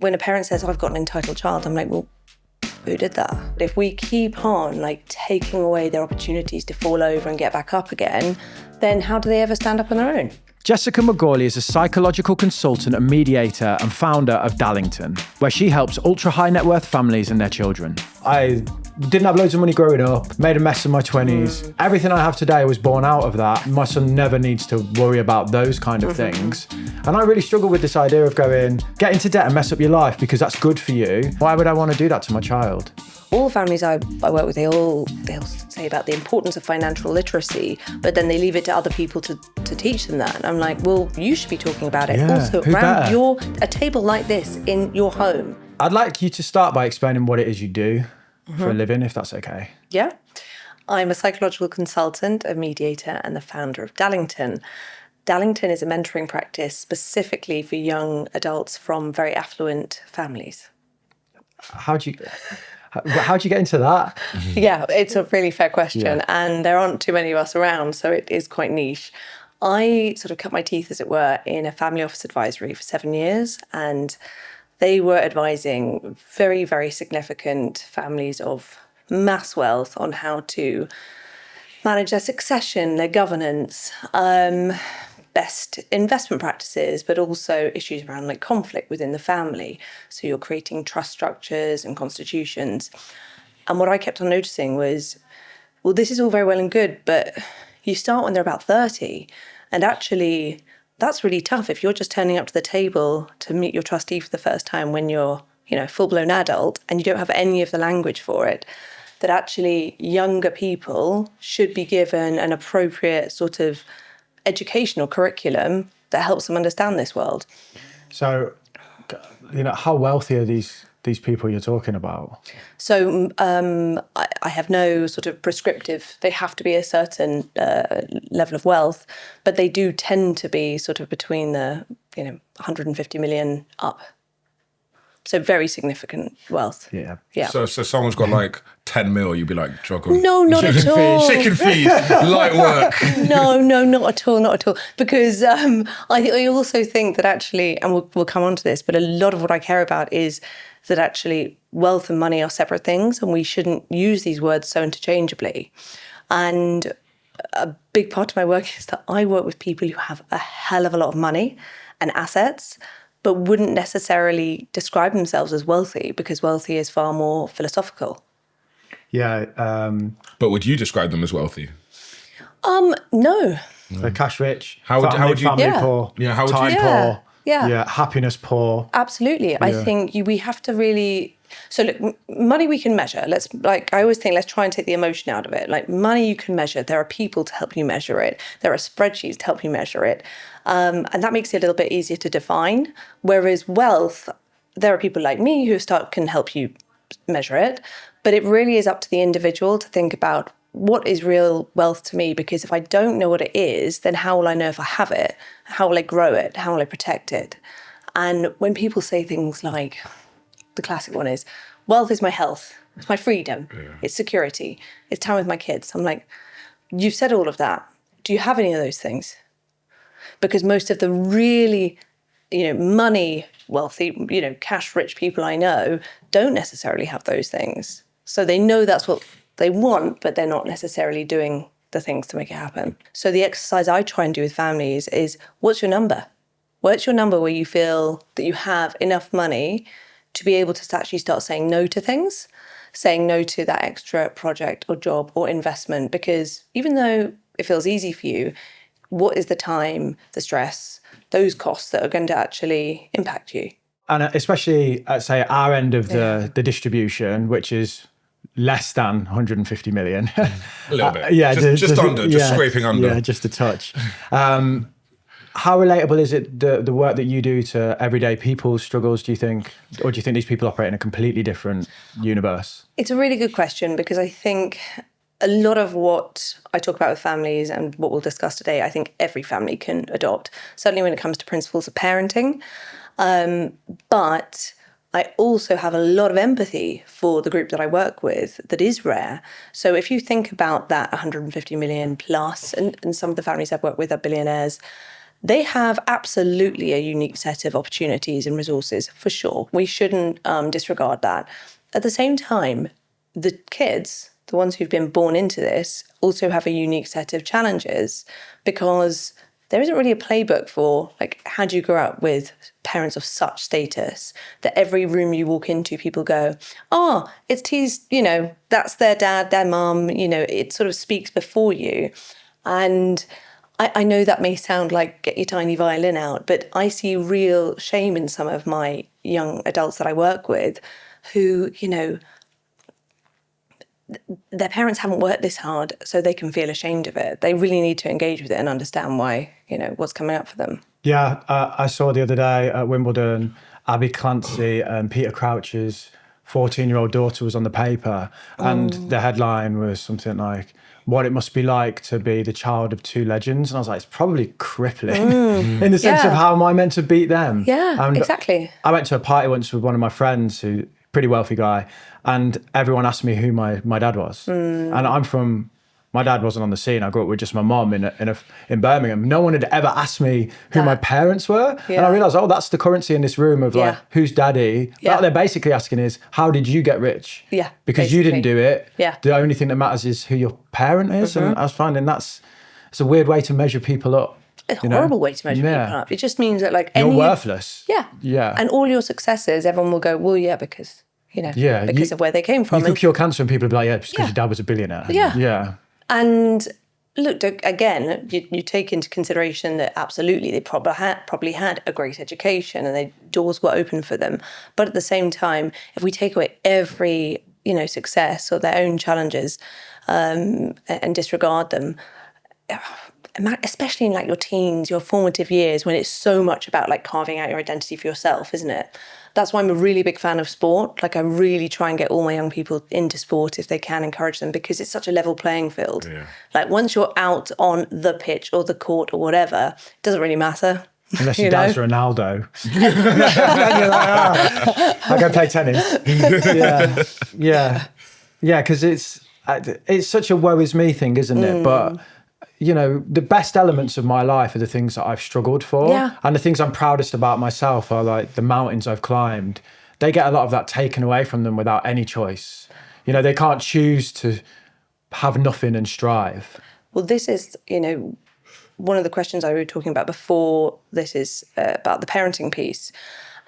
when a parent says, I've got an entitled child, I'm like, well, who did that? If we keep on like taking away their opportunities to fall over and get back up again, then how do they ever stand up on their own? Jessica McGawley is a psychological consultant and mediator and founder of Dallington, where she helps ultra-high net worth families and their children. I didn't have loads of money growing up, made a mess of my 20s. Everything I have today was born out of that. My son never needs to worry about those kind of things. And I really struggle with this idea of going, get into debt and mess up your life because that's good for you. Why would I want to do that to my child? All the families I work with, they'll say about the importance of financial literacy, but then they leave it to other people to teach them that. And I'm like, well, you should be talking about it also around a table like this in your home. I'd like you to start by explaining what it is you do for a living, if that's okay. Yeah. I'm a psychological consultant, a mediator, and the founder of Dallington. Dallington is a mentoring practice specifically for young adults from very affluent families. How'd you get into that? Yeah, it's a really fair question. And there aren't too many of us around, so it is quite niche. I sort of cut my teeth, as it were, in a family office advisory for 7 years. And they were advising very, very significant families of mass wealth on how to manage their succession, their governance, best investment practices, but also issues around like conflict within the family. So you're creating trust structures and constitutions. And what I kept on noticing was, well, this is all very well and good, but you start when they're about 30. And actually, that's really tough if you're just turning up to the table to meet your trustee for the first time when you're, full-blown adult and you don't have any of the language for it. That actually younger people should be given an appropriate sort of educational curriculum that helps them understand this world. So, how wealthy are these people you're talking about? So I have no sort of prescriptive, they have to be a certain level of wealth, but they do tend to be sort of between the 150 million up. So very significant wealth. Yeah. So someone's got like 10 mil, you'd be like, juggle. No, not at all. Chicken fees, light work. No, not at all. Because I also think that actually, and we'll come on to this, but a lot of what I care about is that actually wealth and money are separate things and we shouldn't use these words so interchangeably. And a big part of my work is that I work with people who have a hell of a lot of money and assets, but wouldn't necessarily describe themselves as wealthy because wealthy is far more philosophical. Yeah. But would you describe them as wealthy? No. They're cash rich. How would you? Family poor. Yeah. How would time you? poor. Yeah. Happiness poor. Absolutely. Yeah. I think we have to really. So look, money we can measure. I always think, let's try and take the emotion out of it. Like money you can measure. There are people to help you measure it. There are spreadsheets to help you measure it. And that makes it a little bit easier to define. Whereas wealth, there are people like me who can help you measure it. But it really is up to the individual to think about what is real wealth to me? Because if I don't know what it is, then how will I know if I have it? How will I grow it? How will I protect it? And when people say things like, the classic one is, wealth is my health, it's my freedom, it's security, it's time with my kids. I'm like, you've said all of that. Do you have any of those things? Because most of the really, money wealthy, cash rich people I know don't necessarily have those things. So they know that's what they want, but they're not necessarily doing the things to make it happen. So the exercise I try and do with families is, what's your number? What's your number where you feel that you have enough money to be able to actually start saying no to things, saying no to that extra project or job or investment? Because even though it feels easy for you, what is the time, the stress, those costs that are going to actually impact you? And especially at, say, our end of the distribution, which is less than 150 million. A little bit. Just under, just scraping under. Yeah, just a touch. How relatable is it, the work that you do, to everyday people's struggles, do you think? Or do you think these people operate in a completely different universe? It's a really good question, because I think a lot of what I talk about with families and what we'll discuss today, I think every family can adopt, certainly when it comes to principles of parenting. But I also have a lot of empathy for the group that I work with that is rare. So if you think about that 150 million plus, and some of the families I've worked with are billionaires, they have absolutely a unique set of opportunities and resources, for sure. We shouldn't disregard that. At the same time, the kids, the ones who've been born into this, also have a unique set of challenges, because there isn't really a playbook for, like, how do you grow up with parents of such status that every room you walk into, people go, oh, it's T's, you know, that's their dad, their mum, you know, it sort of speaks before you. And I know that may sound like get your tiny violin out, but I see real shame in some of my young adults that I work with who, you know, their parents haven't worked this hard, so they can feel ashamed of it. They really need to engage with it and understand why, you know, what's coming up for them. Yeah, I saw the other day at Wimbledon, Abby Clancy and Peter Crouch's 14-year-old daughter was on the paper, and the headline was something like, what it must be like to be the child of two legends. And I was like, it's probably crippling in the sense of how am I meant to beat them? Yeah, exactly. I went to a party once with one of my friends who pretty wealthy guy, and everyone asked me who my dad was. And my dad wasn't on the scene. I grew up with just my mom in Birmingham. No one had ever asked me who my parents were. Yeah. And I realized, oh, that's the currency in this room of like, who's daddy? Yeah. What they're basically asking is, how did you get rich? Yeah, Because you didn't do it. Yeah. The only thing that matters is who your parent is. And I was finding it's a weird way to measure people up. It's a horrible way to measure people up. It just means that, like, you're worthless. Yeah. Yeah. And all your successes, everyone will go, well, yeah, because, you know, because of where they came from. You could cure cancer and people would be like, yeah, because your dad was a billionaire. Yeah. Yeah. And look, again, you take into consideration that absolutely they probably had a great education and doors were open for them. But at the same time, if we take away every, you know, success or their own challenges and disregard them, especially in like your teens, your formative years, when it's so much about like carving out your identity for yourself, isn't it? That's why I'm a really big fan of sport. Like, I really try and get all my young people into sport if they can, encourage them, because it's such a level playing field. Yeah. Like, once you're out on the pitch or the court or whatever, it doesn't really matter. Unless your dad's Ronaldo. And you're like, I'll go play tennis. Yeah, because it's such a woe is me thing, isn't it? But you know, the best elements of my life are the things that I've struggled for. Yeah. And the things I'm proudest about myself are like the mountains I've climbed. They get a lot of that taken away from them without any choice. You know, they can't choose to have nothing and strive. Well, this is, you know, one of the questions I was talking about before this is about the parenting piece.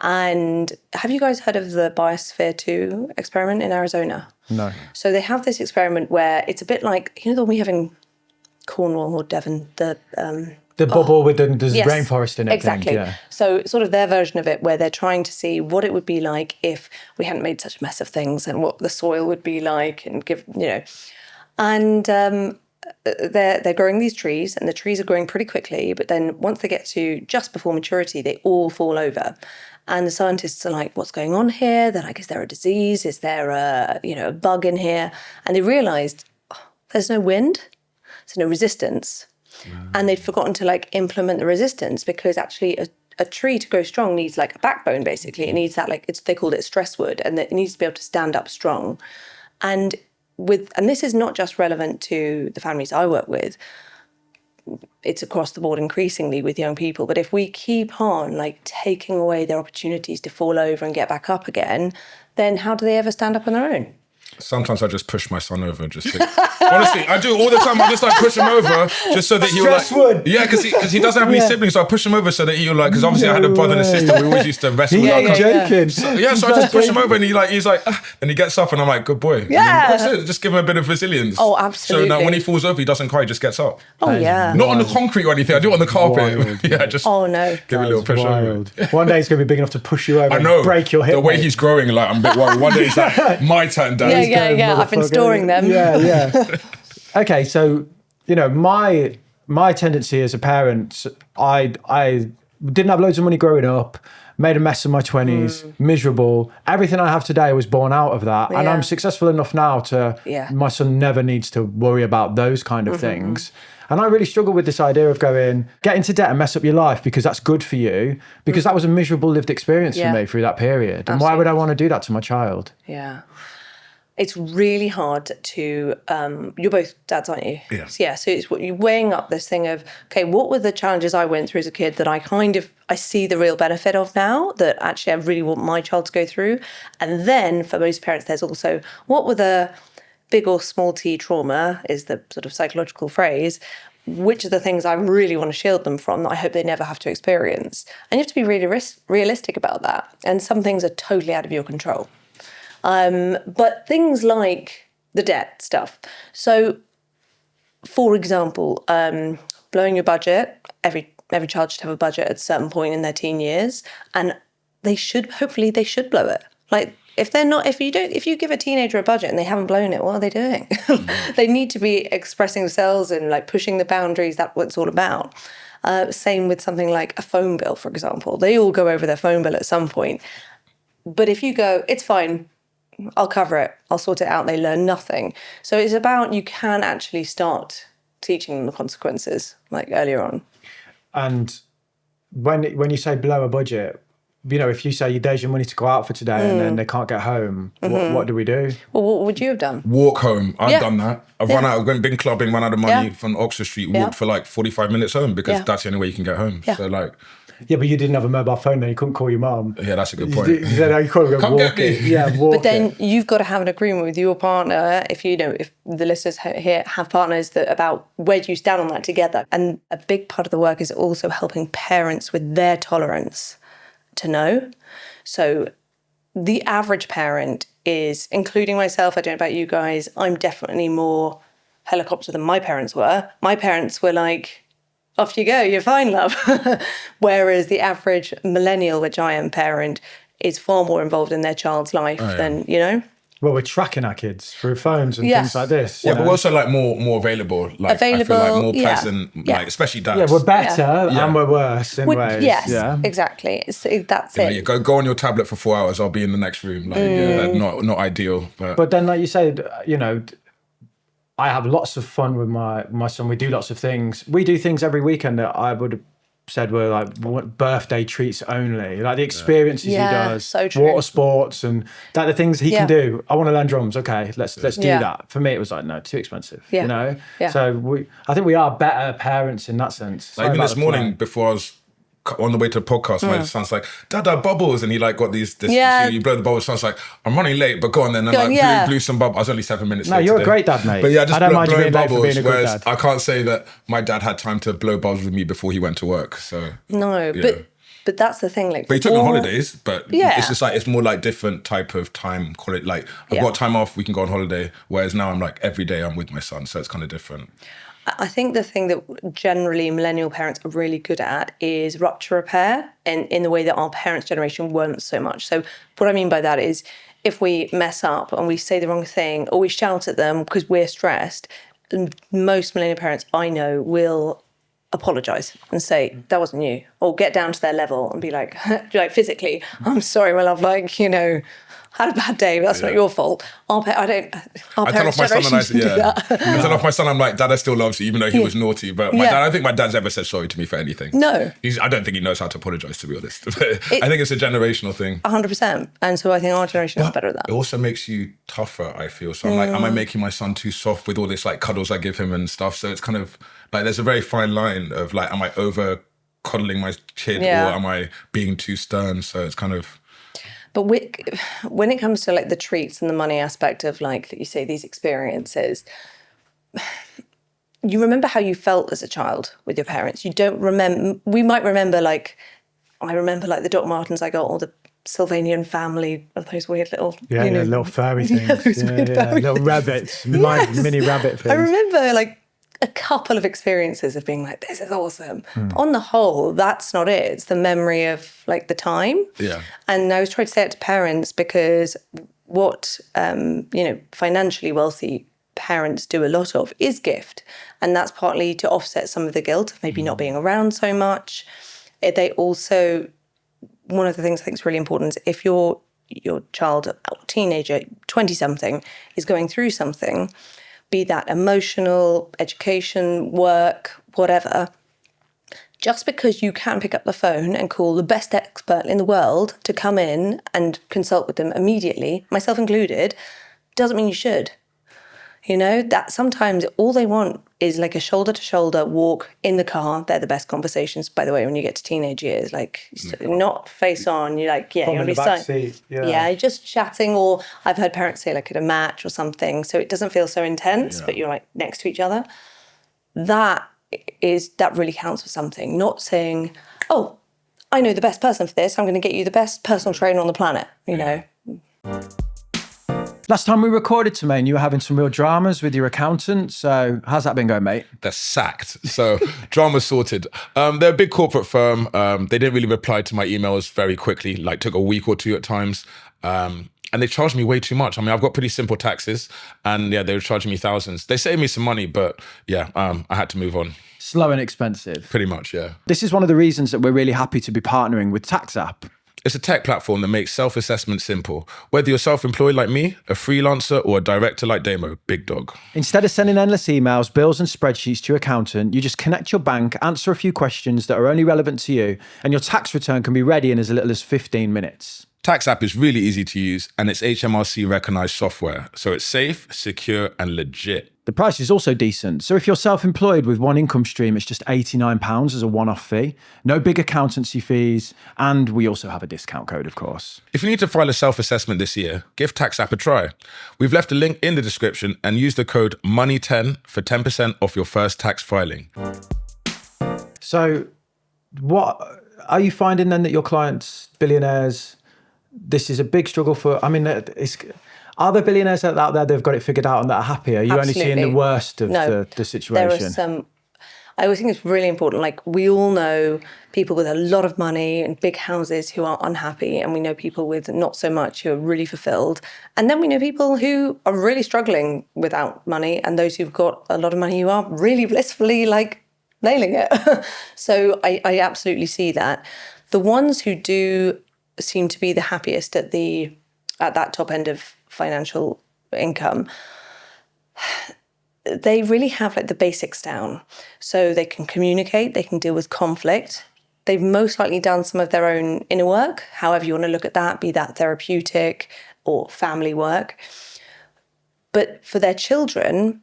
And have you guys heard of the Biosphere 2 experiment in Arizona? No. So they have this experiment where it's a bit like, you know, the one we have in Cornwall or Devon, the bubble with the rainforest in it. Exactly. Thing, yeah. So sort of their version of it, where they're trying to see what it would be like if we hadn't made such a mess of things, and what the soil would be like, and give, you know, and they're growing these trees, and the trees are growing pretty quickly, but then once they get to just before maturity, they all fall over. And the scientists are like, what's going on here? They're like, is there a disease? Is there a bug in here? And they realized there's no wind. So no resistance. And they'd forgotten to like implement the resistance, because actually a tree to grow strong needs like a backbone, basically. It needs that, like, they called it stress wood, and it needs to be able to stand up strong. And this is not just relevant to the families I work with, it's across the board increasingly with young people. But if we keep on like taking away their opportunities to fall over and get back up again, then how do they ever stand up on their own? Sometimes I just push my son over and just honestly, I do all the time. I just like push him over just so that he'll like, yeah, because he doesn't have any siblings, so I push him over so that he'll like, because obviously I had a brother and a sister. We always used to wrestle. Yeah, you're joking. So I just push him over, and he's like, and he gets up, and I'm like, good boy. Yeah, that's it. Just give him a bit of resilience. Oh, absolutely. So now when he falls over, he doesn't cry, he just gets up. Oh yeah. Not on the concrete or anything. I do it on the carpet. Yeah, just. Oh no. Give a little push over. One day he's going to be big enough to push you over. I know. And break your hip. The way he's growing, like I'm a bit worried. One day it's like my turn, Dad. Yeah. I've been storing them. Yeah. Okay, so you know, my tendency as a parent, I didn't have loads of money growing up, made a mess of my 20s, miserable. Everything I have today was born out of that, and I'm successful enough now to. My son never needs to worry about those kind of things. And I really struggle with this idea of get into debt and mess up your life because that's good for you, because that was a miserable lived experience for me through that period. And why would I want to do that to my child? Yeah. it's really hard to, you're both dads, aren't you? Yeah. So it's what you're weighing up this thing of, okay, what were the challenges I went through as a kid that I see the real benefit of now, that actually I really want my child to go through. And then for most parents, there's also, what were the big or small t trauma, is the sort of psychological phrase, which are the things I really want to shield them from that I hope they never have to experience. And you have to be really realistic about that. And some things are totally out of your control. But things like the debt stuff. So, for example, blowing your budget. Every child should have a budget at a certain point in their teen years, and hopefully they should blow it. Like if you give a teenager a budget and they haven't blown it, what are they doing? They need to be expressing themselves and like pushing the boundaries. That's what it's all about. Same with something like a phone bill, for example. They all go over their phone bill at some point. But if you go, it's fine, I'll cover it, I'll sort it out, they learn nothing. So it's about, you can actually start teaching them the consequences, like earlier on. And when you say blow a budget, if you say there's your money to go out for today and then they can't get home, what do we do? Well, what would you have done? Walk home. I've done that. I've run out, been clubbing, run out of money from Oxford Street, walked for like 45 minutes home because that's the only way you can get home. Yeah. So like... Yeah, but you didn't have a mobile phone then, you couldn't call your mum. Yeah, that's a good point. You said, you couldn't go Come walk get me. it. Yeah, walk But then it. you've got to have an agreement with your partner, if the listeners here have partners, that about where do you stand on that together. And a big part of the work is also helping parents with their tolerance to know. So the average parent is, including myself, I don't know about you guys, I'm definitely more helicopter than my parents were. My parents were like, off you go, you're fine, love. Whereas the average millennial, which I am parent, is far more involved in their child's life than. Well, we're tracking our kids through phones and things like this. Yeah, but we're also like more available. Like I feel like more pleasant, like especially dads. Yeah, we're better and we're worse in ways. Yes, exactly. So that's it. Yeah, go on your tablet for 4 hours. I'll be in the next room. Like, not ideal. But then, like you said, I have lots of fun with my son. We do lots of things. We do things every weekend that I would have said were like birthday treats only. Like the experiences he does, so true. water sports and the things he can do. I want to learn drums. Okay, let's do that. For me, it was like, no, too expensive. Yeah. So I think we are better parents in that sense. Like even this morning before I was on the way to the podcast, my son's like, Dada, bubbles, and he like got you blow the bubbles. Son's like, I'm running late, but go on then. And blew some bubbles. I was only 7 minutes late. No, you're today. a great dad, mate. But yeah, I don't mind you being late for bubbles. being a good Whereas dad. I can't say that my dad had time to blow bubbles with me before he went to work. So no, but that's the thing. Like, but he took me on holidays, but it's just like it's more like different type of time. Call it like I've got time off, we can go on holiday. Whereas now I'm like every day I'm with my son, so it's kind of different. I think the thing that generally millennial parents are really good at is rupture repair, and in the way that our parents' generation weren't so much. So what I mean by that is if we mess up and we say the wrong thing or we shout at them because we're stressed, most millennial parents I know will apologise and say, that wasn't you, or get down to their level and be like physically, I'm sorry, my love, had a bad day, but that's not your fault. Our parents' generations do that. I tell off my son, I'm like, Dad, I still loves you, even though he was naughty. But my dad, I don't think my dad's ever said sorry to me for anything. No. I don't think he knows how to apologise, to be honest. I think it's a generational thing. 100%. And so I think our generation is better at that. It also makes you tougher, I feel. So I'm like, am I making my son too soft with all this like cuddles I give him and stuff? So it's kind of like, there's a very fine line of like, am I over coddling my kid or am I being too stern? So it's kind of... But when it comes to like the treats and the money aspect of like you say these experiences, you remember how you felt as a child with your parents. You don't remember. We might remember I remember the Doc Martens I got, or the Sylvanian family, of those weird little little furry things, little rabbits, mini rabbit things. I remember a couple of experiences of being like, this is awesome. But on the whole, that's not it. It's the memory of the time. Yeah. And I was trying to say it to parents because what, financially wealthy parents do a lot of is gift. And that's partly to offset some of the guilt of maybe not being around so much. They also, one of the things I think is really important is if your child, or teenager, 20-something, is going through something, be that emotional, education, work, whatever, just because you can pick up the phone and call the best expert in the world to come in and consult with them immediately, myself included, doesn't mean you should. You know, that sometimes all they want is like a shoulder to shoulder walk in the car. They're the best conversations, by the way, when you get to teenage years, like not face on. You're like, yeah, you want to be backseat. Yeah, just chatting. Or I've heard parents say like at a match or something. So it doesn't feel so intense, but you're like next to each other. That really counts for something. Not saying, oh, I know the best person for this. I'm going to get you the best personal trainer on the planet, you know. Last time we recorded, Tremaine, you were having some real dramas with your accountant. So how's that been going, mate? They're sacked. So drama sorted. They're a big corporate firm. They didn't really reply to my emails very quickly, like took a week or two at times. And they charged me way too much. I mean, I've got pretty simple taxes and they were charging me thousands. They saved me some money, but I had to move on. Slow and expensive. Pretty much, yeah. This is one of the reasons that we're really happy to be partnering with Taxzap. It's a tech platform that makes self-assessment simple. Whether you're self-employed like me, a freelancer, or a director like Damo, big dog. Instead of sending endless emails, bills and spreadsheets to your accountant, you just connect your bank, answer a few questions that are only relevant to you, and your tax return can be ready in as little as 15 minutes. Taxzap is really easy to use and it's HMRC recognized software. So it's safe, secure, and legit. The price is also decent. So if you're self-employed with one income stream, it's just £89 as a one-off fee. No big accountancy fees. And we also have a discount code, of course. If you need to file a self-assessment this year, give Taxzap a try. We've left a link in the description and use the code MONEY10 for 10% off your first tax filing. So what are you finding then that your clients, billionaires, this is a big struggle for, I mean, are there billionaires out there that have got it figured out and that are happy? Are you Absolutely. only seeing the worst of the situation? There are some, I always think it's really important. Like we all know people with a lot of money and big houses who are unhappy. And we know people with not so much who are really fulfilled. And then we know people who are really struggling without money. And those who've got a lot of money who are really blissfully like nailing it. So I absolutely see that. The ones who do seem to be the happiest at that top end of financial income, they really have like the basics down. So they can communicate, they can deal with conflict. They've most likely done some of their own inner work, however you want to look at that, be that therapeutic or family work. But for their children,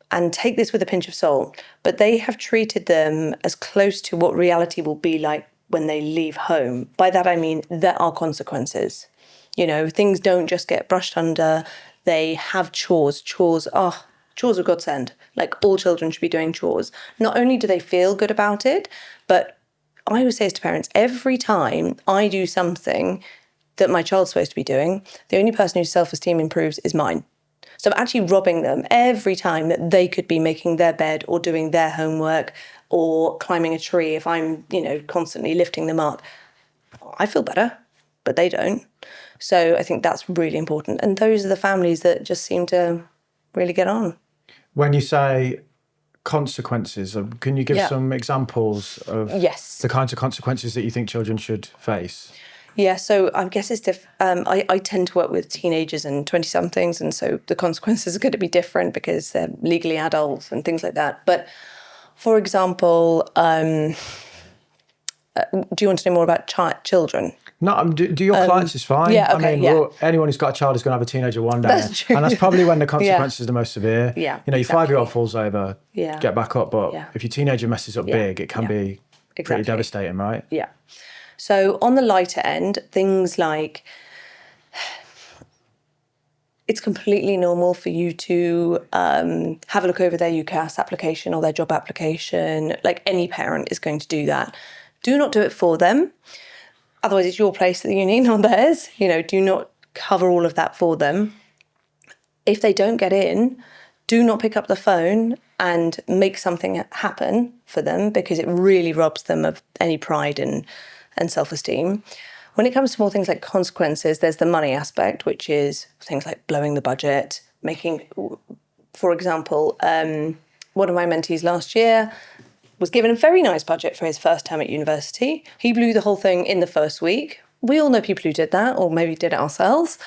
and take this with a pinch of salt, but they have treated them as close to what reality will be like when they leave home. By that I mean there are consequences. You know, things don't just get brushed under. They have chores. Chores are godsend. Like all children should be doing chores. Not only do they feel good about it, but I always say this to parents, every time I do something that my child's supposed to be doing, the only person whose self-esteem improves is mine. So I'm actually robbing them every time that they could be making their bed or doing their homework or climbing a tree. If I'm, constantly lifting them up, I feel better, but they don't. So I think that's really important. And those are the families that just seem to really get on. When you say consequences, can you give some examples of the kinds of consequences that you think children should face? Yeah, so I guess it's I tend to work with teenagers and 20-somethings, and so the consequences are going to be different because they're legally adults and things like that. But for example, do you want to know more about children? No, do your clients is fine. Yeah, okay, anyone who's got a child is going to have a teenager one day. That's true. And that's probably when the consequences are the most severe. Yeah, your exactly. 5-year-old falls over, get back up. But if your teenager messes up big, it can be pretty devastating, right? Yeah. So on the lighter end, things like it's completely normal for you to have a look over their UCAS application or their job application. Like any parent is going to do that. Do not do it for them. Otherwise, it's your place at the uni, not theirs. Do not cover all of that for them. If they don't get in, do not pick up the phone and make something happen for them because it really robs them of any pride and self-esteem. When it comes to more things like consequences, there's the money aspect, which is things like blowing the budget, making, for example, one of my mentees last year was given a very nice budget for his first term at university. He blew the whole thing in the first week. We all know people who did that, or maybe did it ourselves.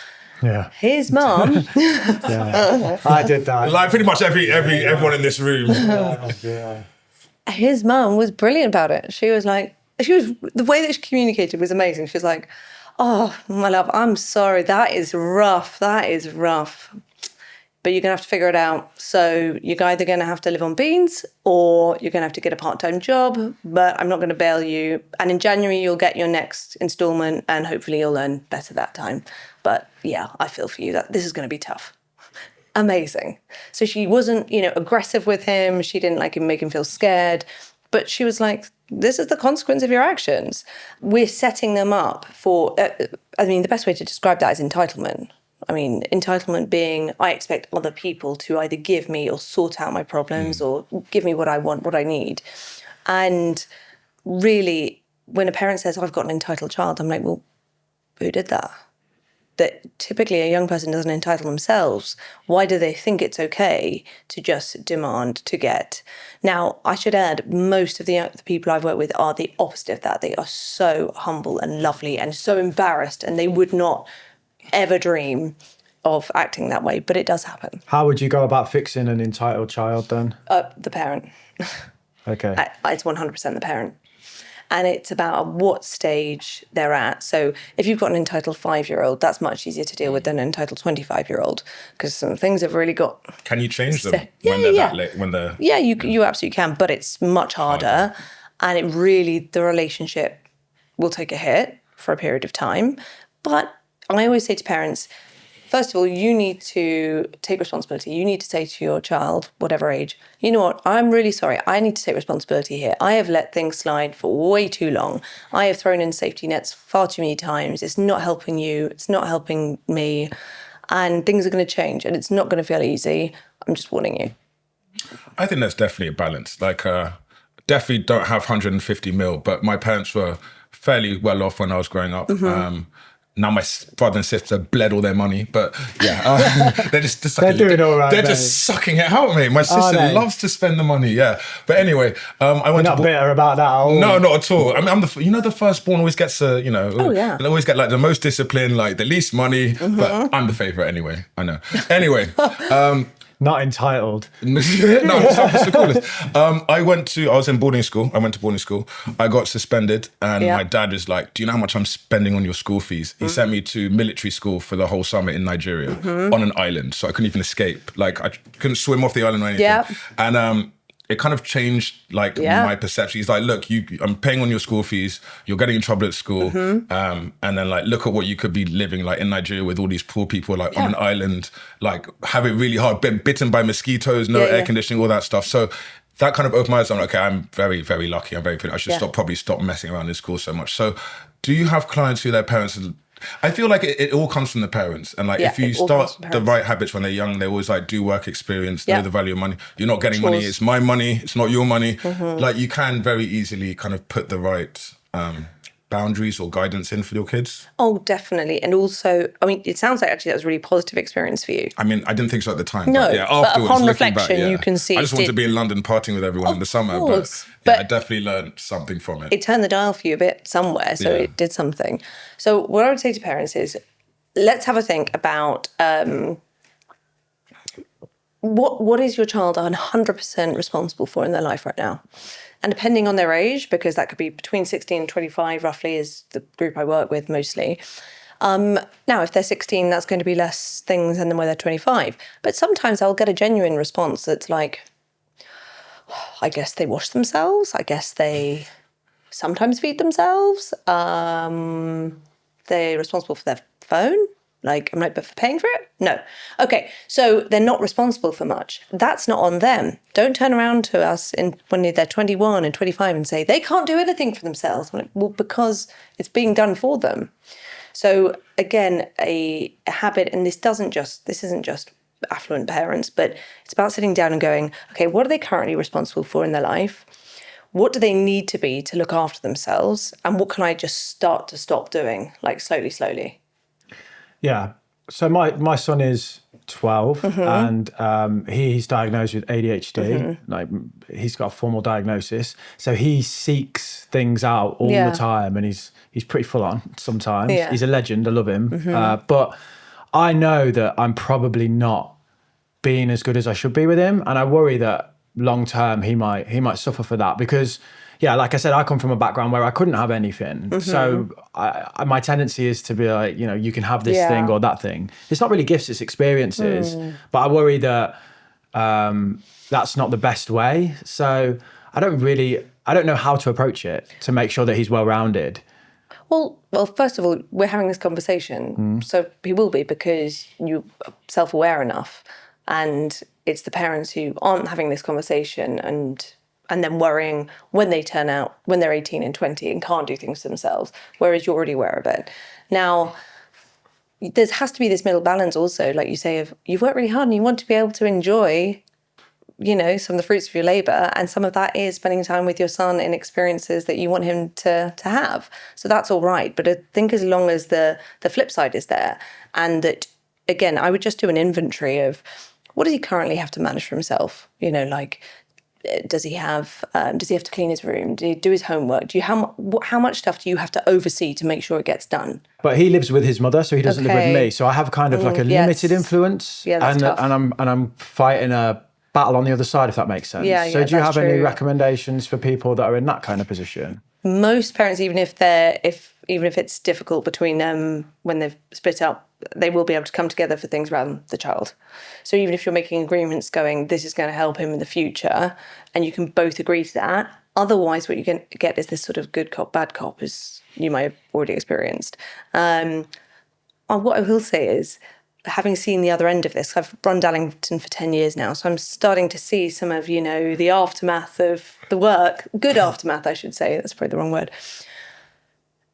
Yeah. His mum. I did that. Like pretty much everyone in this room. His mum was brilliant about it. The way that she communicated was amazing. She was like, "Oh, my love, I'm sorry. That is rough. but you're going to have to figure it out. So you're either going to have to live on beans or you're going to have to get a part-time job, but I'm not going to bail you. And in January, you'll get your next installment and hopefully you'll learn better that time. But yeah, I feel for you that this is going to be tough. Amazing. So she wasn't, aggressive with him. She didn't make him feel scared, but she was like, this is the consequence of your actions. We're setting them up for, the best way to describe that is entitlement. Entitlement being, I expect other people to either give me or sort out my problems or give me what I want, what I need. And really, when a parent says, I've got an entitled child, I'm like, well, who did that? That typically a young person doesn't entitle themselves. Why do they think it's okay to just demand to get? Now, I should add, most of the people I've worked with are the opposite of that. They are so humble and lovely and so embarrassed, and they would not ever dream of acting that way, but it does happen. How would you go about fixing an entitled child then? The parent. Okay. It's 100% the parent. And it's about what stage they're at. So if you've got an entitled 5-year-old, that's much easier to deal with than an entitled 25-year-old, because some things have really got... Can you change them when they're that late? Yeah, you absolutely can, but it's much harder. And it really, the relationship will take a hit for a period of time. But I always say to parents, first of all, you need to take responsibility. You need to say to your child, whatever age, you know what, I'm really sorry. I need to take responsibility here. I have let things slide for way too long. I have thrown in safety nets far too many times. It's not helping you. It's not helping me. And things are going to change and it's not going to feel easy. I'm just warning you. I think that's definitely a balance. Definitely don't have 150 mil, but my parents were fairly well off when I was growing up. Now my brother and sister bled all their money, but yeah, they're doing all right. They're just sucking it out, mate. My sister loves to spend the money, yeah. But anyway, I went. You're not bitter about that at all. No, not at all. I'm the firstborn always gets they always get the most discipline, the least money, but I'm the favorite anyway. I know. Anyway. Not entitled. No, it's the coolest. I was in boarding school. I went to boarding school. I got suspended and my dad was like, do you know how much I'm spending on your school fees? He sent me to military school for the whole summer in Nigeria on an island. So I couldn't even escape. I couldn't swim off the island or anything. Yeah. And it kind of changed my perception. He's like, look, I'm paying on your school fees. You're getting in trouble at school. And then look at what you could be living in Nigeria with all these poor people on an island, have it really hard, bitten by mosquitoes, no air conditioning, all that stuff. So that kind of opened my eyes. I'm like, okay, I'm very, very lucky. I'm very good. I should probably stop messing around in school so much. So do you have clients who their parents... I feel like it all comes from the parents. And if you start the right habits when they're young, they always do work experience, know the value of money. You're not getting money, it's my money, it's not your money. You can very easily kind of put the right boundaries or guidance in for your kids. Oh, definitely. And also, it sounds like actually that was a really positive experience for you. I didn't think so at the time. No, but upon reflection, you can see. I just wanted to be in London partying with everyone in the summer. But I definitely learned something from it. It turned the dial for you a bit somewhere, so it did something. So what I would say to parents is, let's have a think about what is your child 100% responsible for in their life right now? And depending on their age, because that could be between 16 and 25 roughly is the group I work with mostly. Now, if they're 16, that's going to be less things than when they're 25. But sometimes I'll get a genuine response that's like, I guess they wash themselves. I guess they sometimes feed themselves. They're responsible for their phone. I'm like, but for paying for it? No. Okay, so they're not responsible for much. That's not on them. Don't turn around to us when they're 21 and 25 and say, they can't do anything for themselves. I'm like, well, because it's being done for them. So again, a habit, and this isn't just affluent parents, but it's about sitting down and going, okay, what are they currently responsible for in their life? What do they need to be to look after themselves? And what can I just start to stop doing, slowly? Yeah. So my son is 12 and he's diagnosed with ADHD. He's got a formal diagnosis. So he seeks things out all the time and he's pretty full on sometimes. Yeah. He's a legend. I love him. But I know that I'm probably not being as good as I should be with him. And I worry that long term he might suffer for that, because yeah, like I said, I come from a background where I couldn't have anything. So my tendency is to be like, you can have this thing or that thing. It's not really gifts, it's experiences. But I worry that that's not the best way. So I don't know how to approach it to make sure that he's well-rounded. Well, first of all, we're having this conversation, so he will be, because you're self-aware enough, and it's the parents who aren't having this conversation and then worrying when they turn out, when they're 18 and 20 and can't do things themselves, whereas you're already aware of it. Now, there has to be this middle balance also, like you say, of you've worked really hard and you want to be able to enjoy, some of the fruits of your labour, and some of that is spending time with your son in experiences that you want him to have. So that's all right. But I think as long as the flip side is there, and that, again, I would just do an inventory of what does he currently have to manage for himself? Does he have to clean his room? Do he do his homework? How much stuff do you have to oversee to make sure it gets done? But he lives with his mother, so he doesn't live with me. So I have kind of like a limited influence. Yeah, that's tough. And I'm fighting a battle on the other side, if that makes sense. So do you have any recommendations for people that are in that kind of position? Most parents, even if it's difficult between them when they've split up, they will be able to come together for things around the child. So even if you're making agreements going, this is going to help him in the future, and you can both agree to that, otherwise what you can get is this sort of good cop, bad cop, as you might have already experienced. What I will say is, having seen the other end of this, I've run Dallington for 10 years now, so I'm starting to see some of, the aftermath of the work. Good aftermath, I should say. That's probably the wrong word.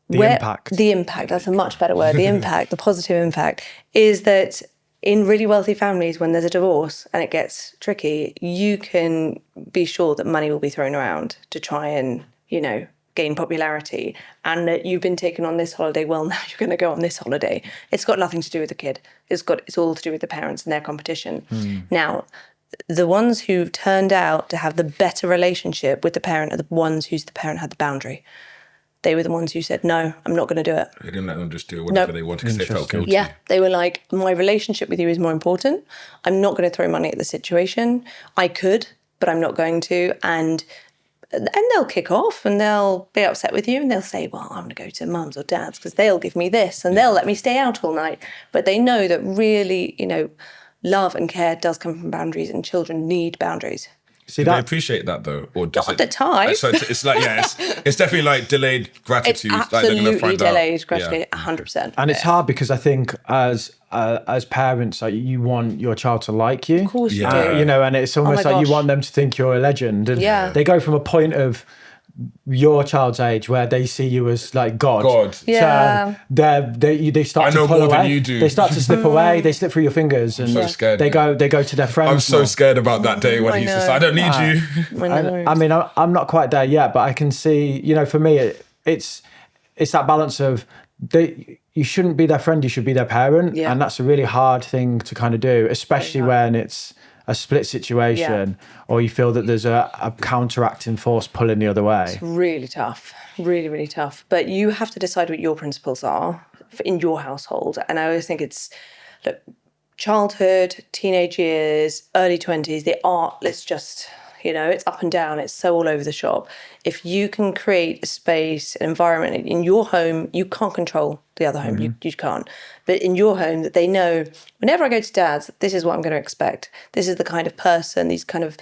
Impact. The impact, that's a much better word. The impact, the positive impact, is that in really wealthy families, when there's a divorce and it gets tricky, you can be sure that money will be thrown around to try and, gain popularity, and that you've been taken on this holiday, well, now you're going to go on this holiday. It's got nothing to do with the kid. It's all to do with the parents and their competition. Now, the ones who turned out to have the better relationship with the parent are the ones whose the parent had the boundary. They were the ones who said, no, I'm not going to do it. They didn't let them just do whatever they wanted because they felt guilty. Yeah, they were like, my relationship with you is more important. I'm not going to throw money at the situation. I could, but I'm not going to. And they'll kick off and they'll be upset with you and they'll say, well, I'm going to go to mum's or dad's because they'll give me this and they'll let me stay out all night. But they know that really, love and care does come from boundaries, and children need boundaries. Do they appreciate that though? Or does Not at the time. So it's like, it's definitely like delayed gratitude. It's absolutely like delayed gratitude, 100%. And it's hard because I think as parents, like, you want your child to like you. Of course you do. And it's almost like you want them to think you're a legend. And they go from a point of your child's age where they see you as like God. Yeah. So they start to pull more away. than you do. They start to slip away. They slip through your fingers, and so scared, they go to their friends. I'm so scared about that day when he's just like, I don't need you. I mean, I'm not quite there yet, but I can see. For me, it's that balance of you shouldn't be their friend. You should be their parent, and that's a really hard thing to kind of do, especially when it's a split situation or you feel that there's a counteracting force pulling the other way. It's really tough, really, really tough. But you have to decide what your principles are in your household. And I always think it's, look, childhood, teenage years, early 20s, it's up and down. It's so all over the shop. If you can create a space, an environment in your home, you can't control the other home. You can't. But in your home, that they know, whenever I go to dad's, this is what I'm going to expect. This is the kind of person, these kind of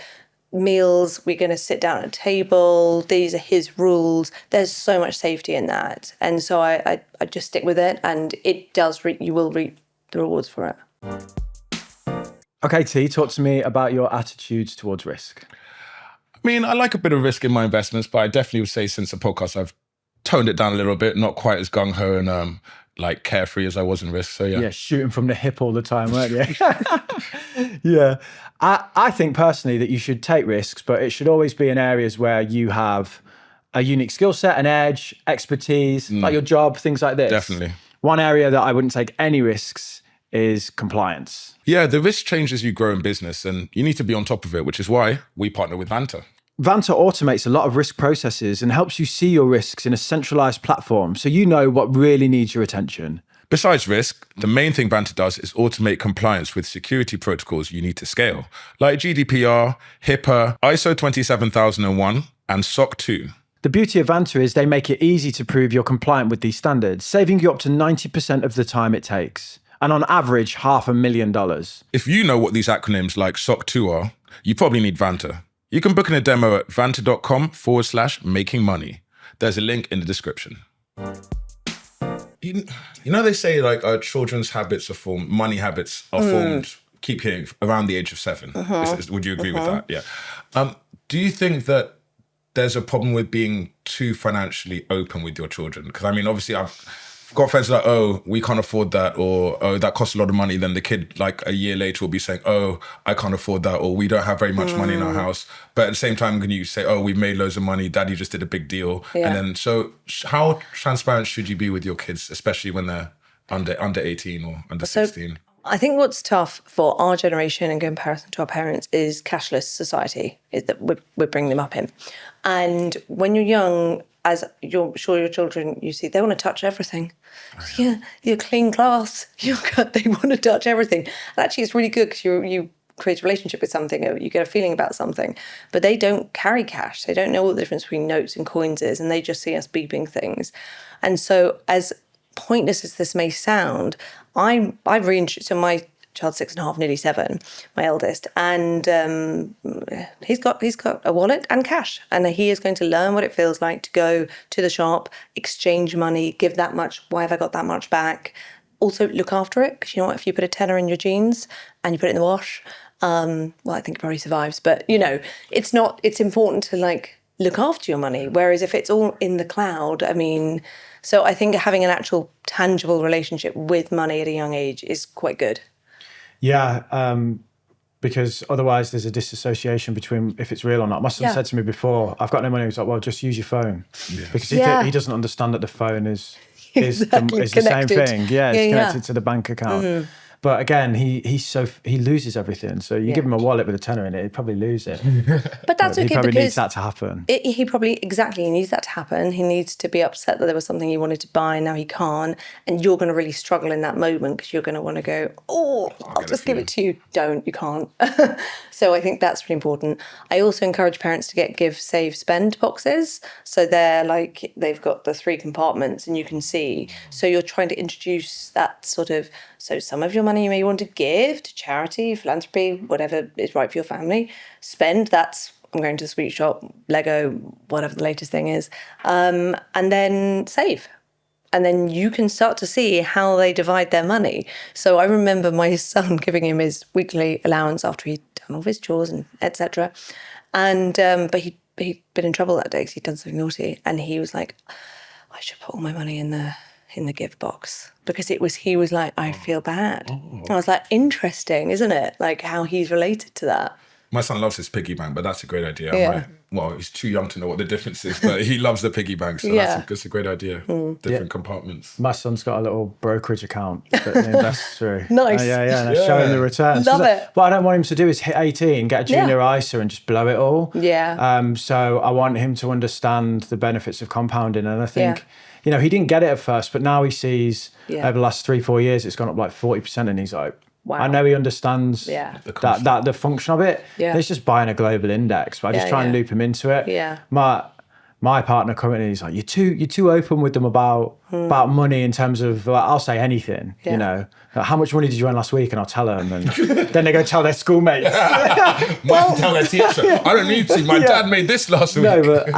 meals, we're going to sit down at a table. These are his rules. There's so much safety in that. And so I just stick with it, and it does, you will reap the rewards for it. Okay, T, talk to me about your attitudes towards risk. I mean, I like a bit of risk in my investments, but I definitely would say since the podcast, I've toned it down a little bit, not quite as gung-ho and like carefree as I was in risk. So yeah, shooting from the hip all the time, weren't you? Yeah. I think personally that you should take risks, but it should always be in areas where you have a unique skill set, an edge, expertise, like your job, things like this. Definitely. One area that I wouldn't take any risks is compliance. Yeah, the risk changes as you grow in business, and you need to be on top of it, which is why we partner with Vanta. Vanta automates a lot of risk processes and helps you see your risks in a centralized platform so you know what really needs your attention. Besides risk, the main thing Vanta does is automate compliance with security protocols you need to scale, like GDPR, HIPAA, ISO 27001, and SOC 2. The beauty of Vanta is they make it easy to prove you're compliant with these standards, saving you up to 90% of the time it takes. And on average, $500,000. If you know what these acronyms like SOC 2 are, you probably need Vanta. You can book in a demo at vanta.com/making money. There's a link in the description. You know, they say like children's habits are formed, money habits are formed, keep hearing, around the age of 7. Would you agree with that? Yeah. Do you think that there's a problem with being too financially open with your children? Because I mean, obviously I've got friends like, oh, we can't afford that, or oh, that costs a lot of money. Then the kid, like a year later, will be saying, oh, I can't afford that, or we don't have very much money in our house. But at the same time, can you say, oh, we've made loads of money, daddy just did a big deal. Yeah. And then, so how transparent should you be with your kids, especially when they're under 18 or under 16? I think what's tough for our generation in comparison to our parents is cashless society, is that we're bringing them up in. And when you're young, as you're sure your children, you see, they want to touch everything. Oh, yeah, you're clean glass, they want to touch everything. And actually it's really good because you create a relationship with something, or you get a feeling about something, but they don't carry cash. They don't know what the difference between notes and coins is, and they just see us beeping things. And so as pointless as this may sound, I've reintroduced, so my child's 6.5, nearly 7, my eldest, and he's got a wallet and cash, and he is going to learn what it feels like to go to the shop, exchange money, give that much, why have I got that much back? Also look after it, because you know what, if you put a tenner in your jeans and you put it in the wash, well, I think it probably survives, but you know, it's important to like look after your money, whereas if it's all in the cloud, I mean, so I think having an actual tangible relationship with money at a young age is quite good. Yeah, because otherwise there's a disassociation between if it's real or not. My son said to me before, I've got no money. He was like, well, just use your phone. Yeah. Because he doesn't understand that the phone is the same thing. Yeah, it's connected to the bank account. Mm-hmm. But again, he loses everything. So you give him a wallet with a tenner in it, he'd probably lose it. But that's okay, he probably because needs that to happen. He needs that to happen. He needs to be upset that there was something he wanted to buy and now he can't. And you're going to really struggle in that moment because you're going to want to go, oh, I'll just give it to you. Don't, you can't. So I think that's really important. I also encourage parents to get give, save, spend boxes. So they're like, they've got the 3 compartments and you can see. So you're trying to introduce that sort of, so some of your money you may want to give to charity, philanthropy, whatever is right for your family. Spend, that's I'm going to the sweet shop, Lego, whatever the latest thing is. And then save. And then you can start to see how they divide their money. So I remember my son giving him his weekly allowance after he'd done all of his chores and etc. And but he'd been in trouble that day because he'd done something naughty. And he was like, I should put all my money in the give box, because he was like, I feel bad. Oh. I was like, interesting, isn't it? Like how he's related to that. My son loves his piggy bank, but that's a great idea. Yeah. Well, he's too young to know what the difference is, but he loves the piggy bank, so that's a great idea. Different compartments. My son's got a little brokerage account that he invests through. Nice. And I show him the returns. Love it. What I don't want him to do is hit 18, get a junior ISA and just blow it all. Yeah. So I want him to understand the benefits of compounding, and I think... You know, he didn't get it at first, but now he sees over the last 3-4 years, it's gone up like 40%, and he's like, wow. I know he understands that the function of it. Yeah. It's just buying a global index, but I just try and loop him into it. Yeah. My partner currently, he's like, you're too open with them about money in terms of, I'll say anything, you know. How much money did you earn last week? And I'll tell them, and then they go tell their schoolmates. Tell their teacher. I don't need to. My dad made this last week. No, but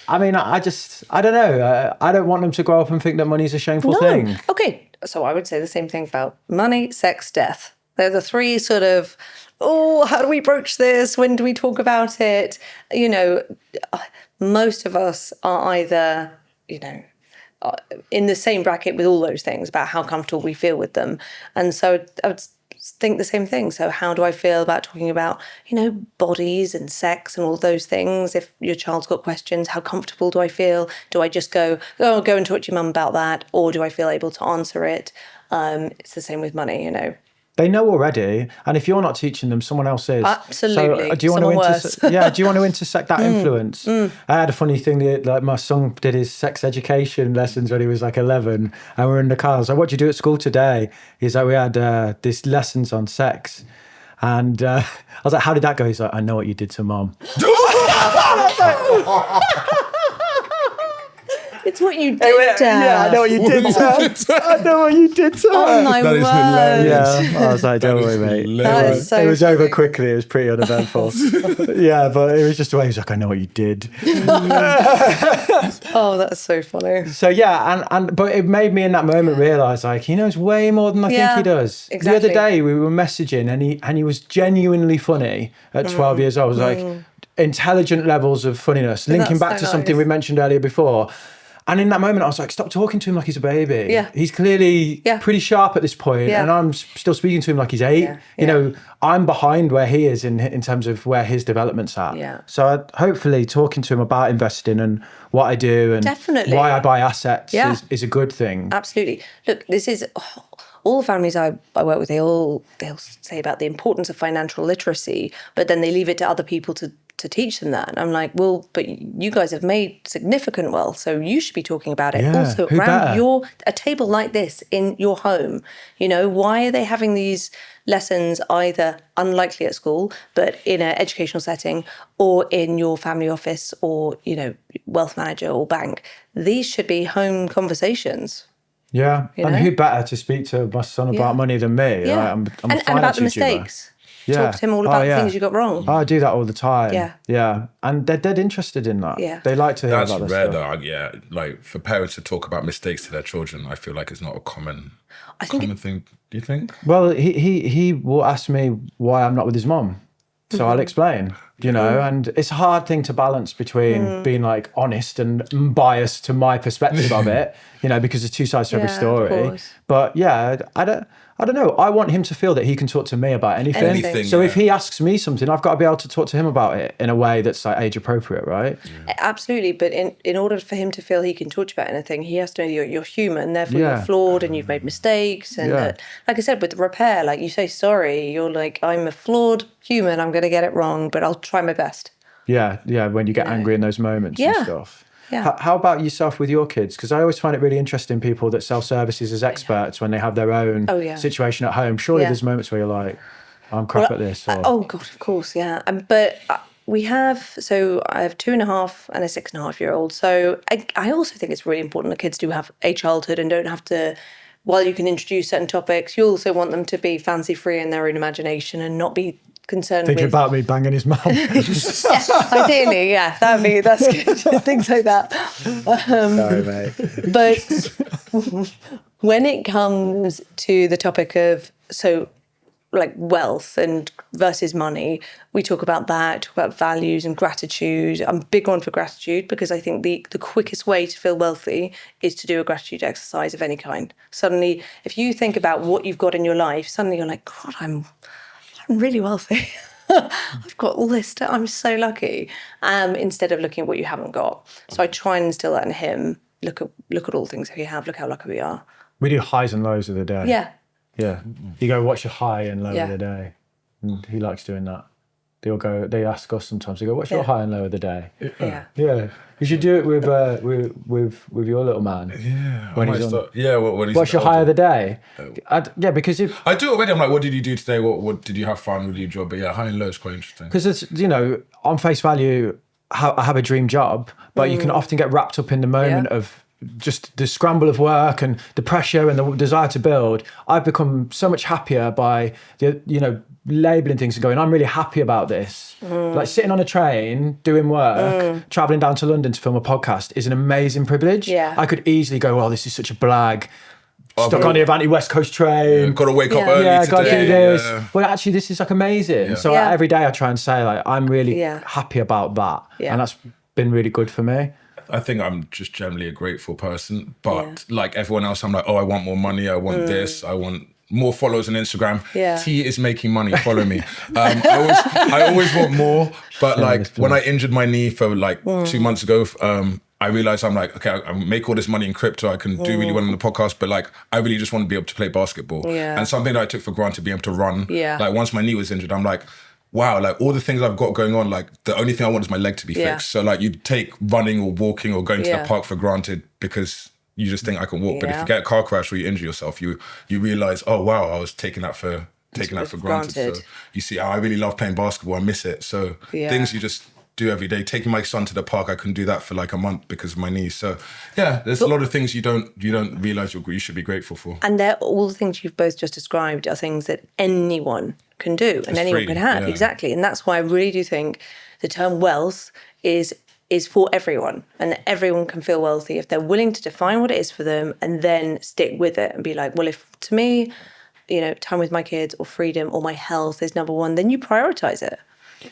I mean, I don't know. I don't want them to grow up and think that money's a shameful thing. Okay, so I would say the same thing about money, sex, death. They're the 3 sort of, how do we broach this? When do we talk about it? You know, most of us are either, you know, in the same bracket with all those things about how comfortable we feel with them. And so I would think the same thing. So how do I feel about talking about, you know, bodies and sex and all those things? If your child's got questions, how comfortable do I feel? Do I just go and talk to your mum about that? Or do I feel able to answer it? It's the same with money, you know. They know already, and if you're not teaching them, someone else is. Absolutely. So, do you want to intersect that influence? I had a funny thing that, like, my son did his sex education lessons when he was like 11, and we're in the car. I was like, "What did you do at school today?" He's like, "We had these lessons on sex," and I was like, "How did that go?" He's like, "I know what you did to Mom." It's what you did to her. Yeah, I know what you did to her. I know what you did to her. Oh my That is word. hilarious. Yeah, I was like, don't worry, mate. That is so It was over funny. quickly. It was pretty uneventful. Yeah, but it was just the way he was like, I know what you did. Oh, that's so funny. So yeah, but it made me in that moment realise like he knows way more than I think Yeah, he does. exactly. The other day we were messaging and he was genuinely funny at 12 years old. It was like intelligent levels of funniness, linking That's back so to something nice. we mentioned earlier before. And in that moment, I was like, stop talking to him like he's a baby. Yeah. He's clearly Yeah. pretty sharp at this point, Yeah. and I'm still speaking to him like he's 8. Yeah. You know, I'm behind where he is in terms of where his development's at. Yeah. So hopefully talking to him about investing and what I do and Definitely. why I buy assets Yeah. is a good thing. Absolutely. Look, this is all the families I work with. They'll say about the importance of financial literacy, but then they leave it to other people to teach them that. And I'm like, well, but you guys have made significant wealth, so you should be talking about it. Yeah, Also, who around better? a table like this in your home, you know, why are they having these lessons either unlikely at school, but in an educational setting, or in your family office, or, you know, wealth manager or bank? These should be home conversations. Yeah, You and know? who better to speak to my son about money than me? Yeah. Right? I'm a and about the finance YouTuber. mistakes. Yeah. Talk to him all about the things you got wrong. Oh, I do that all the time. Yeah. Yeah. And they're dead interested in that. Yeah. They like to hear That's about this rare stuff. though. Yeah, like for parents to talk about mistakes to their children, I feel like it's not a common thing. Do you think? Well, he will ask me why I'm not with his mom. So I'll explain, you know, and it's a hard thing to balance between being like honest and biased to my perspective of it, you know, because there's two sides to every Yeah, of story. course. But yeah, I don't know. I want him to feel that he can talk to me about anything. Anything, So if yeah. he asks me something, I've got to be able to talk to him about it in a way that's like age appropriate, right? Absolutely, but in order for him to feel he can talk to you about anything, he has to know you're human, therefore Yeah. you're flawed and you've made mistakes. And Yeah. like I said, with the repair, like you say sorry, you're like, I'm a flawed human, I'm going to get it wrong, but I'll try my best. Yeah, when you get angry in those moments and Yeah. stuff. Yeah. How about yourself with your kids? Because I always find it really interesting, people that sell services as experts when they have their own situation at home. Surely Yeah. there's moments where you're like, I'm crap at this. Or, Oh God, of course, yeah. But I have 2.5 and a 6.5-year-old. So I also think it's really important that kids do have a childhood and don't have to. While you can introduce certain topics, you also want them to be fancy free in their own imagination and not be concerned thinking with. about me banging his mum. Ideally, yeah, that's good. Things like that. Sorry, mate. But when it comes to the topic of like wealth and versus money, we talk about that, talk about values and gratitude. I'm a big one for gratitude because I think the quickest way to feel wealthy is to do a gratitude exercise of any kind. Suddenly, if you think about what you've got in your life, suddenly you're like, God, I'm really wealthy. I've got all this stuff. I'm so lucky. Instead of looking at what you haven't got. So I try and instill that in him. Look at all the things that we have. Look how lucky we are. We do highs and lows of the day. Yeah. Yeah. You go, what's your high and low Yeah. of the day? And he likes doing that. They ask us sometimes, they go, what's your Yeah. high and low of the day? Yeah. Yeah. You should do it with your little man. Yeah. When I he's might on- start- yeah. When he's What's your older. high of the day? Because if I do already. I'm like, what did you do today? What did you have fun with your job? But yeah, high and low is quite interesting. Because it's, you know, on face value, I have a dream job, but you can often get wrapped up in the moment of just the scramble of work and the pressure and the desire to build. I've become so much happier by labeling things and going, I'm really happy about this. Like sitting on a train, doing work, traveling down to London to film a podcast is an amazing privilege. Yeah. I could easily go, well, this is such a blag. Stuck but- on the Avanti West Coast train. Got to wake up Yeah. early Yeah, gotta today. do this. Yeah. Well, actually, this is like amazing. So Yeah. every day I try and say, like, I'm really Yeah. happy about that. Yeah. And that's been really good for me. I think I'm just generally a grateful person, but like everyone else, I'm like, oh, I want more money. I want this. I want more followers on Instagram. Yeah. T is making money. Follow me. I always want more. But like when I injured my knee for like 2 months ago, I realized I'm like, okay, I make all this money in crypto. I can do really well on the podcast, but like, I really just want to be able to play basketball. Yeah. And something that I took for granted, being able to run. Yeah. Like once my knee was injured, I'm like, wow, like all the things I've got going on, like the only thing I want is my leg to be Yeah. fixed. So like you take running or walking or going to Yeah. the park for granted because you just think I can walk. But if Yeah. you get a car crash or you injure yourself, you realize, oh wow, I was taking that for granted. So you see, I really love playing basketball. I miss it. So Yeah. things you just do every day. Taking my son to the park, I couldn't do that for like a month because of my knees. So yeah, there's a lot of things you don't realize you should be grateful for. And they're all the things you've both just described are things that anyone can do and anyone can have. Exactly. And that's why I really do think the term wealth is for everyone, and everyone can feel wealthy if they're willing to define what it is for them and then stick with it and be like, well, if to me, time with my kids or freedom or my health is number one, then you prioritize it.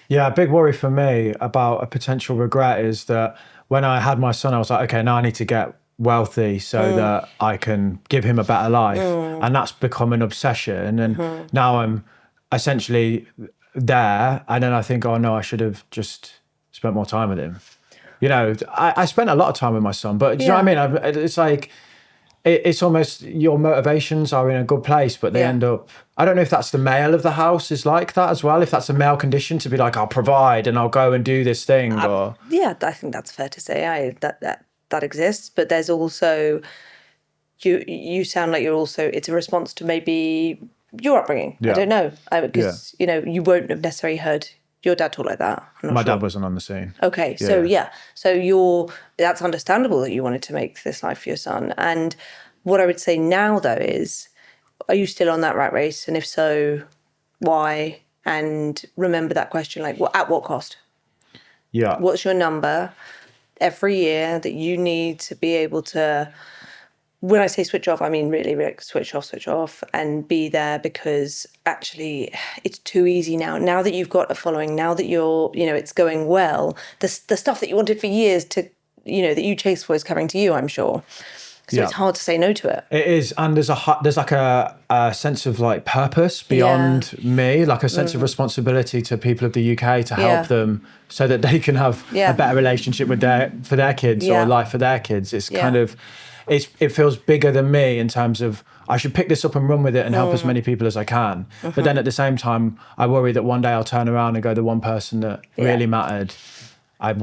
Yeah, a big worry for me about a potential regret is that when I had my son, I was like, okay, now I need to get wealthy so that I can give him a better life. And that's become an obsession. And now I'm essentially there. And then I think, oh no, I should have just spent more time with him. I spent a lot of time with my son, but do you know what I mean? It's like, it's almost your motivations are in a good place, but they end up, I don't know if that's the male of the house is like that as well. If that's a male condition to be like, I'll provide and I'll go and do this thing or. Yeah, I think that's fair to say. That exists, but there's also, you sound like you're also, it's a response to maybe your upbringing. Yeah. I don't know. Because, you won't have necessarily heard your dad talk like that. My dad wasn't on the scene. Okay, so that's understandable that you wanted to make this life for your son. And what I would say now, though, is, are you still on that rat race? And if so, why? And remember that question, like, at what cost? Yeah. What's your number every year that you need to be able to, when I say switch off, I mean really, really switch off and be there, because actually it's too easy now. Now that you've got a following, now that you're, it's going well, the stuff that you wanted for years to, that you chased for is coming to you, I'm sure. So it's hard to say no to it. It is. And there's like a sense of like purpose beyond me, like a sense of responsibility to people of the UK to help them so that they can have a better relationship with for their kids or life for their kids. It's kind of, it feels bigger than me in terms of I should pick this up and run with it and help as many people as I can. But then at the same time, I worry that one day I'll turn around and go, the one person that really mattered, I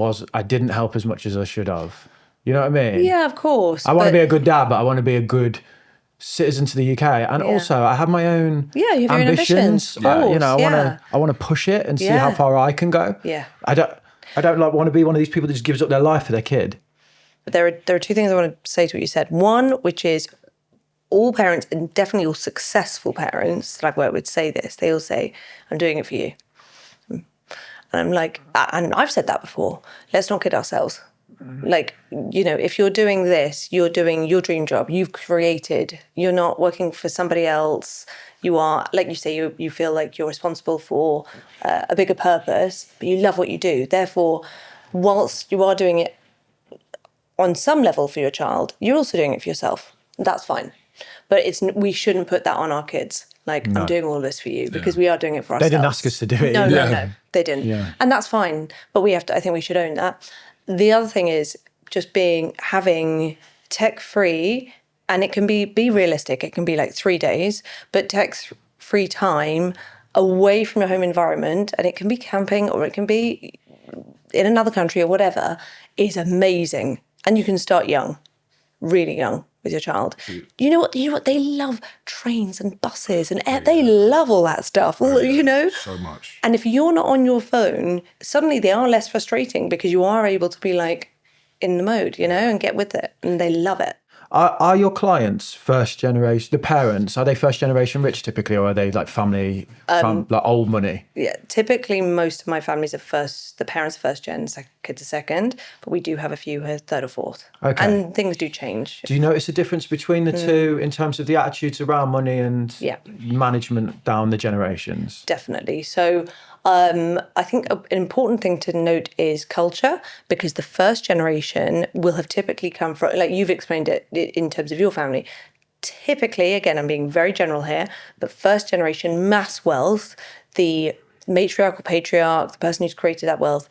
didn't help as much as I should have. You know what I mean? Yeah, of course. I want to be a good dad, but I want to be a good citizen to the UK. And also I have my own ambitions. I want to push it and see how far I can go. Yeah. I don't want to be one of these people that just gives up their life for their kid. But there are two things I want to say to what you said. One, which is all parents, and definitely all successful parents that I've worked with say this. They all say, I'm doing it for you. And I'm like, and I've said that before, let's not kid ourselves. Like, if you're doing this, you're doing your dream job. You've created, you're not working for somebody else. You are, like you say, you feel like you're responsible for a bigger purpose, but you love what you do. Therefore, whilst you are doing it on some level for your child, you're also doing it for yourself. That's fine. But we shouldn't put that on our kids. Like, I'm doing all this for you, because we are doing it for ourselves. They didn't ask us to do it. No, they didn't. Yeah. And that's fine. But I think we should own that. The other thing is just having tech-free, and it can be realistic. It can be like 3 days, but tech-free time away from your home environment, and it can be camping or it can be in another country or whatever, is amazing. And you can start young, really young with your child. You know what? They love trains and buses and they love all that stuff. So much. And if you're not on your phone, suddenly they are less frustrating, because you are able to be like in the mode, and get with it, and they love it. Are your clients first generation, the parents, are they first generation rich typically, or are they like family, like old money? Yeah, typically most of my families are the parents are first gen, kids are second, but we do have a few who are third or fourth. Okay. And things do change. Do you notice a difference between the two in terms of the attitudes around money and management down the generations? Definitely. So I think an important thing to note is culture, because the first generation will have typically come from, like you've explained it in terms of your family. Typically, again, I'm being very general here, but first generation mass wealth, the matriarch or patriarch, the person who's created that wealth,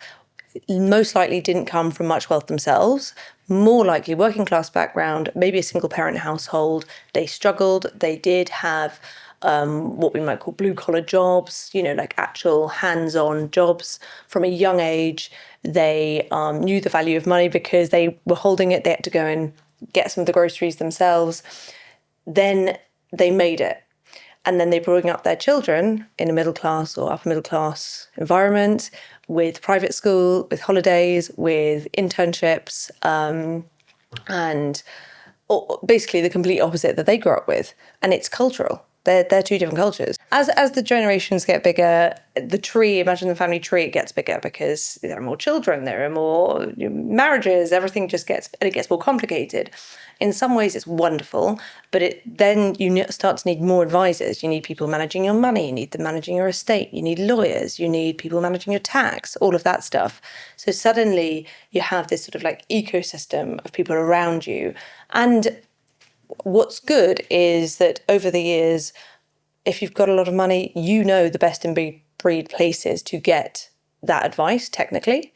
most likely didn't come from much wealth themselves. More likely working class background, maybe a single parent household. They struggled. They did have what we might call blue-collar jobs, like actual hands-on jobs from a young age. They knew the value of money because they were holding it. They had to go and get some of the groceries themselves. Then they made it. And then they bring up their children in a middle class or upper middle class environment with private school, with holidays, with internships, and basically the complete opposite that they grew up with. And it's cultural. They're two different cultures. As the generations get bigger, the tree, imagine the family tree, it gets bigger because there are more children, there are more marriages, everything just gets more complicated. In some ways it's wonderful, but then you start to need more advisors. You need people managing your money, you need them managing your estate, you need lawyers, you need people managing your tax, all of that stuff. So suddenly you have this sort of like ecosystem of people around you. And what's good is that over the years, if you've got a lot of money, you know the best in breed places to get that advice, technically.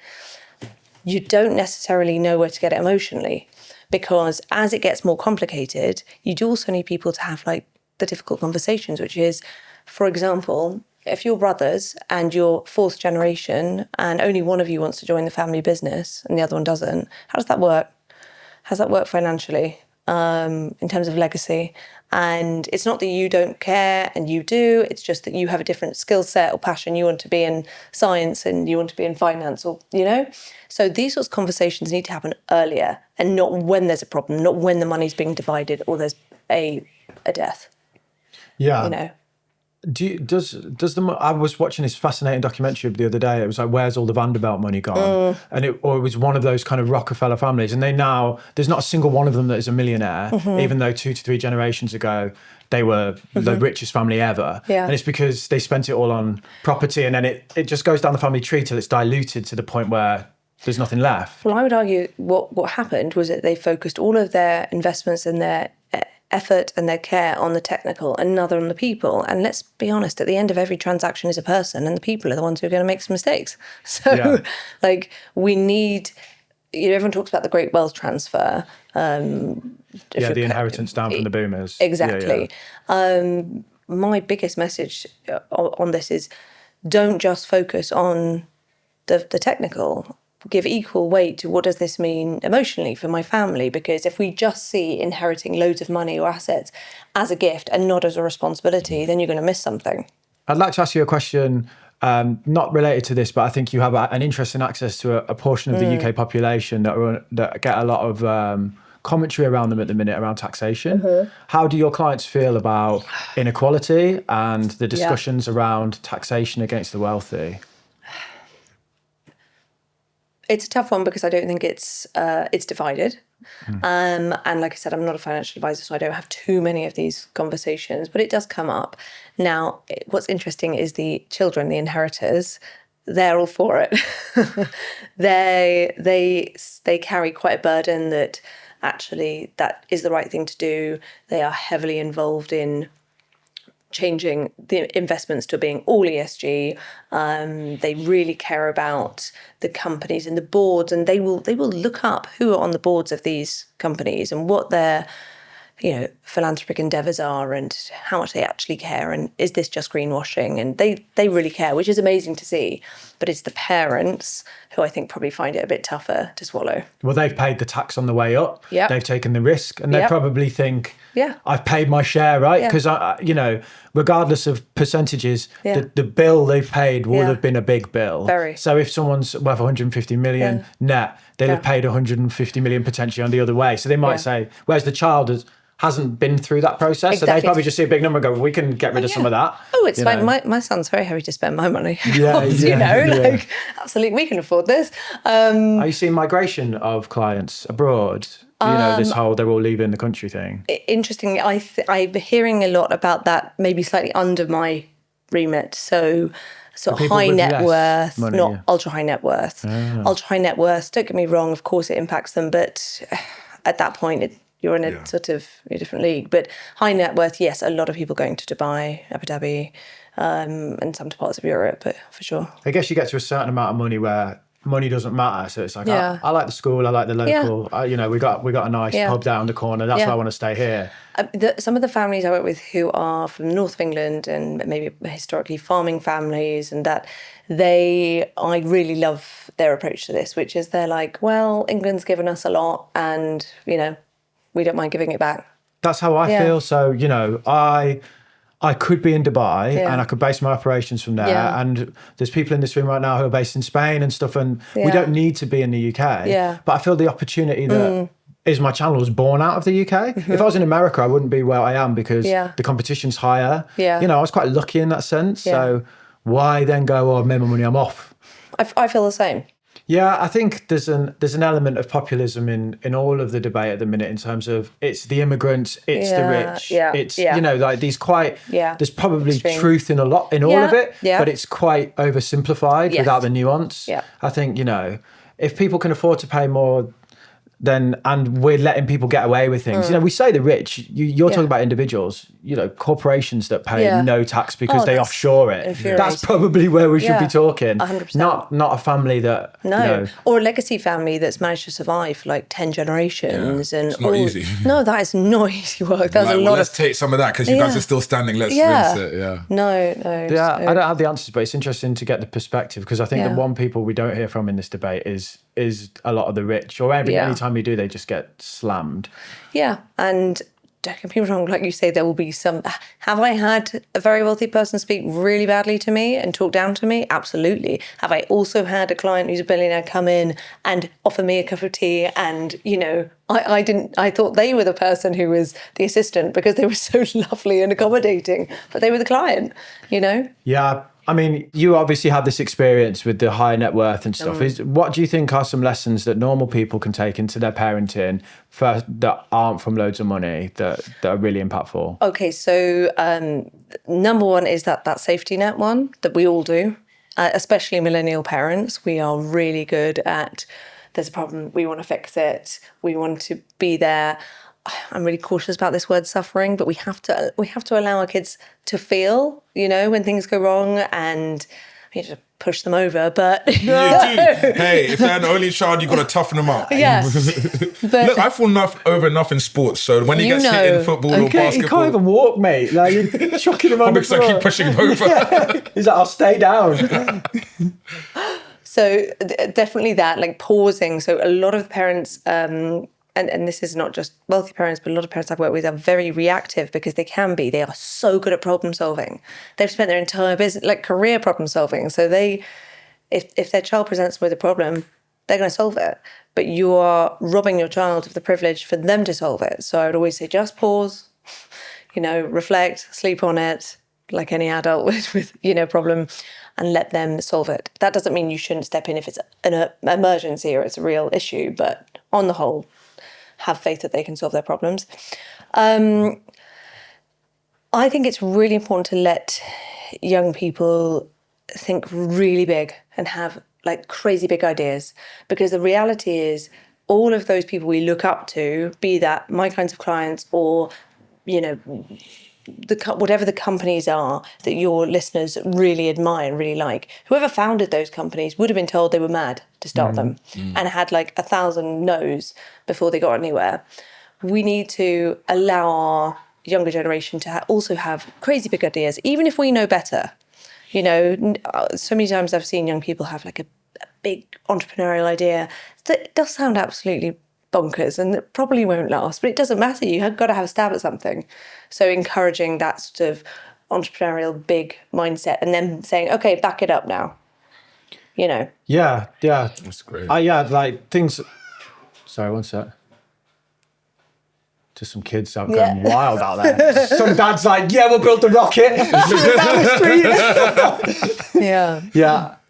You don't necessarily know where to get it emotionally, because as it gets more complicated, you do also need people to have like the difficult conversations, which is, for example, if you're brothers and you're fourth generation and only one of you wants to join the family business and the other one doesn't, how does that work? How does that work financially? In terms of legacy. And it's not that you don't care and you do, it's just that you have a different skill set or passion. You want to be in science and you want to be in finance, or, you know? So these sorts of conversations need to happen earlier, and not when there's a problem, not when the money's being divided or there's a death. Yeah. You know? I was watching this fascinating documentary the other day. It was like, where's all the Vanderbilt money gone? And it was one of those kind of Rockefeller families. And there's not a single one of them that is a millionaire, even though 2 to 3 generations ago, they were the richest family ever. Yeah. And it's because they spent it all on property, and then it just goes down the family tree till it's diluted to the point where there's nothing left. Well, I would argue what happened was that they focused all of their investments and their effort and their care on the technical and none on the people. And let's be honest, at the end of every transaction is a person, and the people are the ones who are going to make some mistakes. So we need, everyone talks about the great wealth transfer. The inheritance down from the boomers. Exactly. My biggest message on this is, don't just focus on the technical. Give equal weight to what does this mean emotionally for my family, because if we just see inheriting loads of money or assets as a gift and not as a responsibility, then you're going to miss something. I'd like to ask you a question, not related to this, but I think you have an interest in access to a portion of the UK population that get a lot of commentary around them at the minute around taxation. How do your clients feel about inequality and the discussions around taxation against the wealthy? It's a tough one because I don't think it's divided. And like I said, I'm not a financial advisor, so I don't have too many of these conversations, but it does come up. Now, what's interesting is the children, the inheritors, they're all for it. They carry quite a burden that actually that is the right thing to do. They are heavily involved in changing the investments to being all ESG. They really care about the companies and the boards, and they will look up who are on the boards of these companies and what their philanthropic endeavours are and how much they actually care, and is this just greenwashing? And they really care, which is amazing to see. But it's the parents who I think probably find it a bit tougher to swallow. Well, they've paid the tax on the way up. Yep. They've taken the risk, and they probably think, I've paid my share, right? Because, regardless of percentages, the bill they've paid would have been a big bill. Very. So if someone's worth 150 million net, they'll have paid 150 million potentially on the other way. So they might say, whereas the child hasn't been through that process. Exactly. So they probably just see a big number and go, well, we can get rid of some of that. Oh, it's fine. My son's very happy to spend my money. Absolutely, we can afford this. Are you seeing migration of clients abroad? This whole they're all leaving the country thing. Interestingly, I'm hearing a lot about that, maybe slightly under my remit. So high net worth, money, not ultra high net worth. Ultra high net worth, don't get me wrong, of course it impacts them, but at that point you're in a sort of a different league. But high net worth, yes, a lot of people going to Dubai, Abu Dhabi, and some parts of Europe, but for sure. I guess you get to a certain amount of money where money doesn't matter. So it's like, I like the school, I like the local. We got a nice pub down the corner. That's why I want to stay here. Some of the families I work with who are from the north of England and maybe historically farming families, and that I really love their approach to this, which is they're like, well, England's given us a lot, and we don't mind giving it back. That's how I feel. So, I could be in Dubai Yeah. and I could base my operations from there. Yeah. And there's people in this room right now who are based in Spain and stuff, and we don't need to be in the UK. Yeah. But I feel the opportunity that is my channel was born out of the UK. If I was in America, I wouldn't be where I am because the competition's higher. Yeah. You know, I was quite lucky in that sense. So why then go, I've made my money, I'm off? I feel the same. Yeah, I think there's an element of populism in all of the debate at the minute in terms of it's the immigrants, it's the rich, it's you know, like these quite there's probably truth in all of it, but it's quite oversimplified without the nuance. Yeah. I think, you know, if people can afford to pay more, then and we're letting people get away with things. You know, we say the rich, you're talking about individuals, you know, corporations that pay no tax because they offshore it. That's probably where we should be talking. 100%. Not a family that you know, or a legacy family that's managed to survive for like 10 generations. And it's not easy. No, that is not easy work. That's a lot let's take some of that because you guys are still standing. Let's rinse it. Yeah. No. Yeah, I don't have the answers, but it's interesting to get the perspective because I think the one people we don't hear from in this debate is a lot of the rich, or anytime you do, they just get slammed. Yeah, and don't get me wrong, like you say, there will be some. Have I had a very wealthy person speak really badly to me and talk down to me? Absolutely. Have I also had a client who's a billionaire come in and offer me a cup of tea? And, you know, I thought they were the person who was the assistant because they were so lovely and accommodating, but they were the client, you know? Yeah. I mean, you obviously had this experience with the high net worth and stuff. What do you think are some lessons that normal people can take into their parenting that aren't from loads of money that are really impactful? Okay, so number one is that safety net one that we all do, especially millennial parents. We are really good at, there's a problem, we want to fix it, we want to be there. I'm really cautious about this word suffering, but we have to allow our kids to feel, you know, when things go wrong, and we have to push them over. But you do. Hey, if they're an only child, you've got to toughen them up. Yes. But look, I fall over enough in sports. So when he gets hit in football or basketball, he can't even walk, mate. Like you're chucking him on the floor. Because I keep pushing him over. He's like, I'll stay down. So definitely that, like pausing. So a lot of parents. And this is not just wealthy parents, but a lot of parents I've worked with are very reactive because they are so good at problem solving. They've spent their entire business, like career problem solving. So if their child presents with a problem, they're going to solve it. But you are robbing your child of the privilege for them to solve it. So I would always say, just pause, you know, reflect, sleep on it, like any adult with you know, problem, and let them solve it. That doesn't mean you shouldn't step in if it's an emergency or it's a real issue, but on the whole, have faith that they can solve their problems. I think it's really important to let young people think really big and have like crazy big ideas, because the reality is all of those people we look up to, be that my kinds of clients or, you know, whatever the companies are that your listeners really admire and really like, whoever founded those companies would have been told they were mad to start them and had like 1,000 no's before they got anywhere. We need to allow our younger generation to also have crazy big ideas, even if we know better. You know, so many times I've seen young people have like a big entrepreneurial idea that does sound absolutely bonkers and it probably won't last, but it doesn't matter. You've got to have a stab at something. So encouraging that sort of entrepreneurial big mindset and then saying, okay, back it up now. You know? Yeah. That's great. Like things. Sorry, one sec. Just some kids out going wild out there. Some dad's like, yeah, we'll build the rocket. Down the street.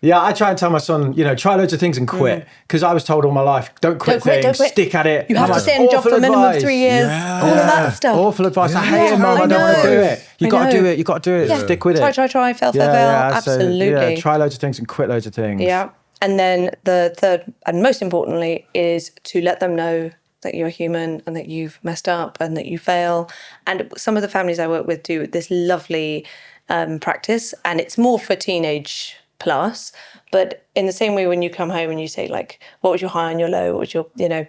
Yeah, I try and tell my son, you know, try loads of things and quit. Because I was told all my life, don't quit things, stick at it. You have to stay in a job for a minimum of 3 years. All of that stuff. Awful advice. I hate it, Mum. I don't want to do it. You got to do it. Yeah. Stick with it. Try, fail. Absolutely. So, try loads of things and quit loads of things. Yeah. And then the third and most importantly is to let them know that you're human and that you've messed up and that you fail. And some of the families I work with do this lovely practice, and it's more for teenage plus, but in the same way when you come home and you say like, what was your high and your low? What was your, you know,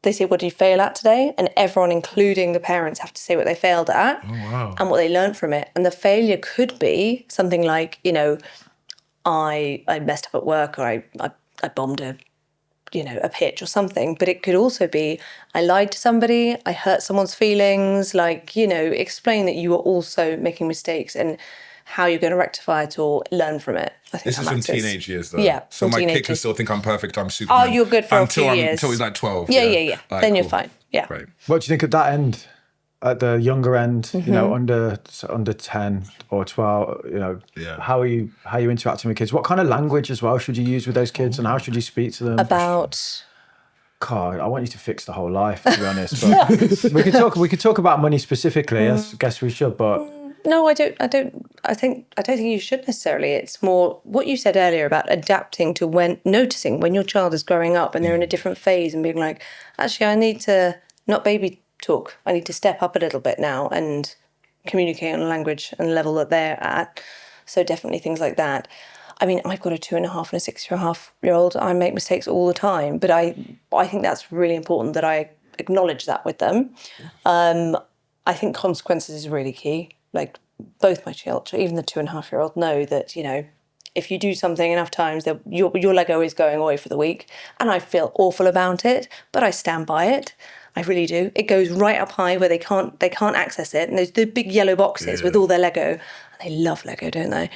they say, what did you fail at today? And everyone, including the parents, have to say what they failed at and what they learned from it. And the failure could be something like, you know, I messed up at work, or I bombed a a pitch or something, but it could also be, I lied to somebody, I hurt someone's feelings, explain that you are also making mistakes and how you're going to rectify it or learn from it. I think this is from teenage years, though. Yeah. So my kid can still think I'm perfect. I'm Superman. Oh, you're good for a few years. Until he's like 12. Yeah. Right, then you're cool. fine. Yeah. Great. What do you think at that end? At the younger end, under 10 or 12, how are you interacting with kids? What kind of language as well should you use with those kids, and how should you speak to them? About... God, I want you to fix the whole life, to be honest. But we could talk about money specifically. I guess we should, but... No, I don't think you should necessarily. It's more what you said earlier about adapting to noticing when your child is growing up and they're in a different phase and being like, actually, I need to not baby talk. I need to step up a little bit now and communicate on a language and level that they're at. So definitely things like that. I mean, I've got a 2.5 and a 6.5-year-old. I make mistakes all the time, but I think that's really important that I acknowledge that with them. I think consequences is really key. Like both my children, even the 2.5-year-old, know that, if you do something enough times, that your Lego is going away for the week. And I feel awful about it, but I stand by it. I really do. It goes right up high where they can't access it. And there's the big yellow boxes with all their Lego. And they love Lego, don't they?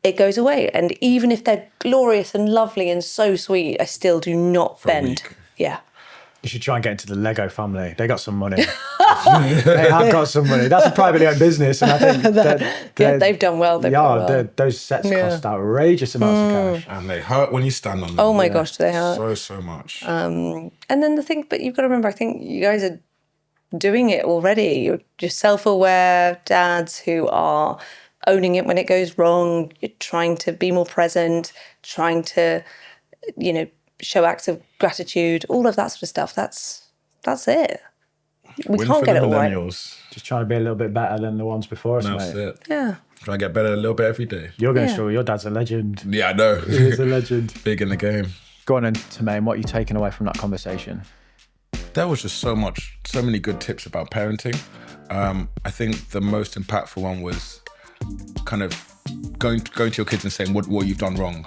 It goes away. And even if they're glorious and lovely and so sweet, I still do not bend. Yeah. You should try and get into the Lego family. They got some money. They have got some money. That's a privately owned business, and I think they've done well. Those sets cost outrageous amounts of cash, and they hurt when you stand on them. Oh my gosh, they hurt so much. And then but you've got to remember, I think you guys are doing it already. You're self-aware dads who are owning it when it goes wrong. You're trying to be more present, trying to, show acts of gratitude, all of that sort of stuff. That's it. We can't get it all right. Just trying to be a little bit better than the ones before us, That's it. Yeah. Try and get better a little bit every day. You're going to struggle. Your dad's a legend. Yeah, I know. He's a legend. Big in the game. Go on then, Tamaim, what are you taking away from that conversation? There was just so many good tips about parenting. I think the most impactful one was kind of going to your kids and saying what you've done wrong.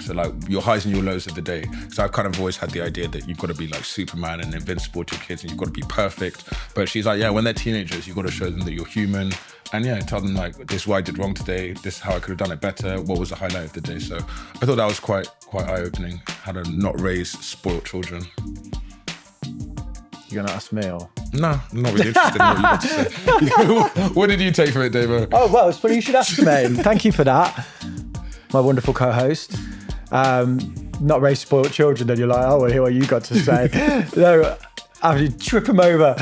So like your highs and your lows of the day. So I've kind of always had the idea that you've got to be like Superman and invincible to your kids and you've got to be perfect. But she's like, when they're teenagers, you've got to show them that you're human. And tell them like, this is what I did wrong today. This is how I could have done it better. What was the highlight of the day? So I thought that was quite eye-opening, how to not raise spoiled children. You're going to ask me or? No, I'm not really interested in what you got to say. What did you take from it, Davo? Oh, well, it's funny you should ask me. Thank you for that, my wonderful co-host. Not raise spoiled children, and you're like, oh, well, hear what you got to say. No, I would trip them over.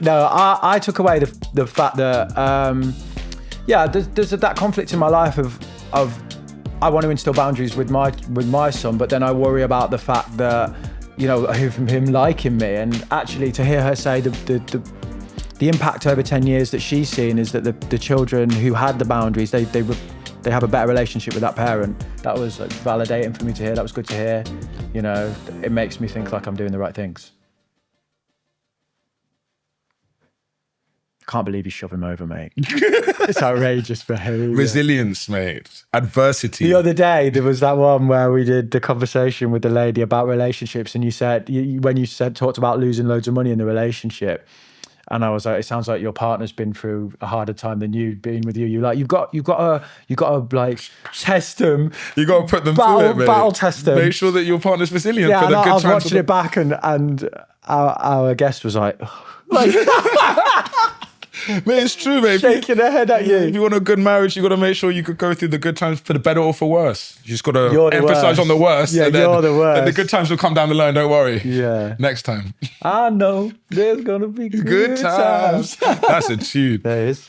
No, I took away the fact that, there's that conflict in my life of I want to instill boundaries with my son, but then I worry about the fact that, from him liking me, and actually to hear her say the impact over 10 years that she's seen is that the children who had the boundaries, they have a better relationship with that parent. That was validating for me to hear. That was good to hear. It makes me think like I'm doing the right things. Can't believe you shove him over, mate. It's outrageous behaviour. Resilience, mate. Adversity. The other day, there was that one where we did the conversation with the lady about relationships, and you said, talked about losing loads of money in the relationship, and I was like, it sounds like your partner's been through a harder time than you've been with you. You're like, you've got to like test them. You got to put them through it, mate. Battle test them. Make sure that your partner's resilient. Yeah, for the good I was times watching it back, and our guest was like mate, it's true, mate. Shaking her head at you. If you want a good marriage, you got to make sure you could go through the good times for the better or for worse. You just got to emphasize on the worst. Yeah, you're the worst. And the good times will come down the line, don't worry. Yeah. Next time. I know there's going to be good times. That's a tune. There is.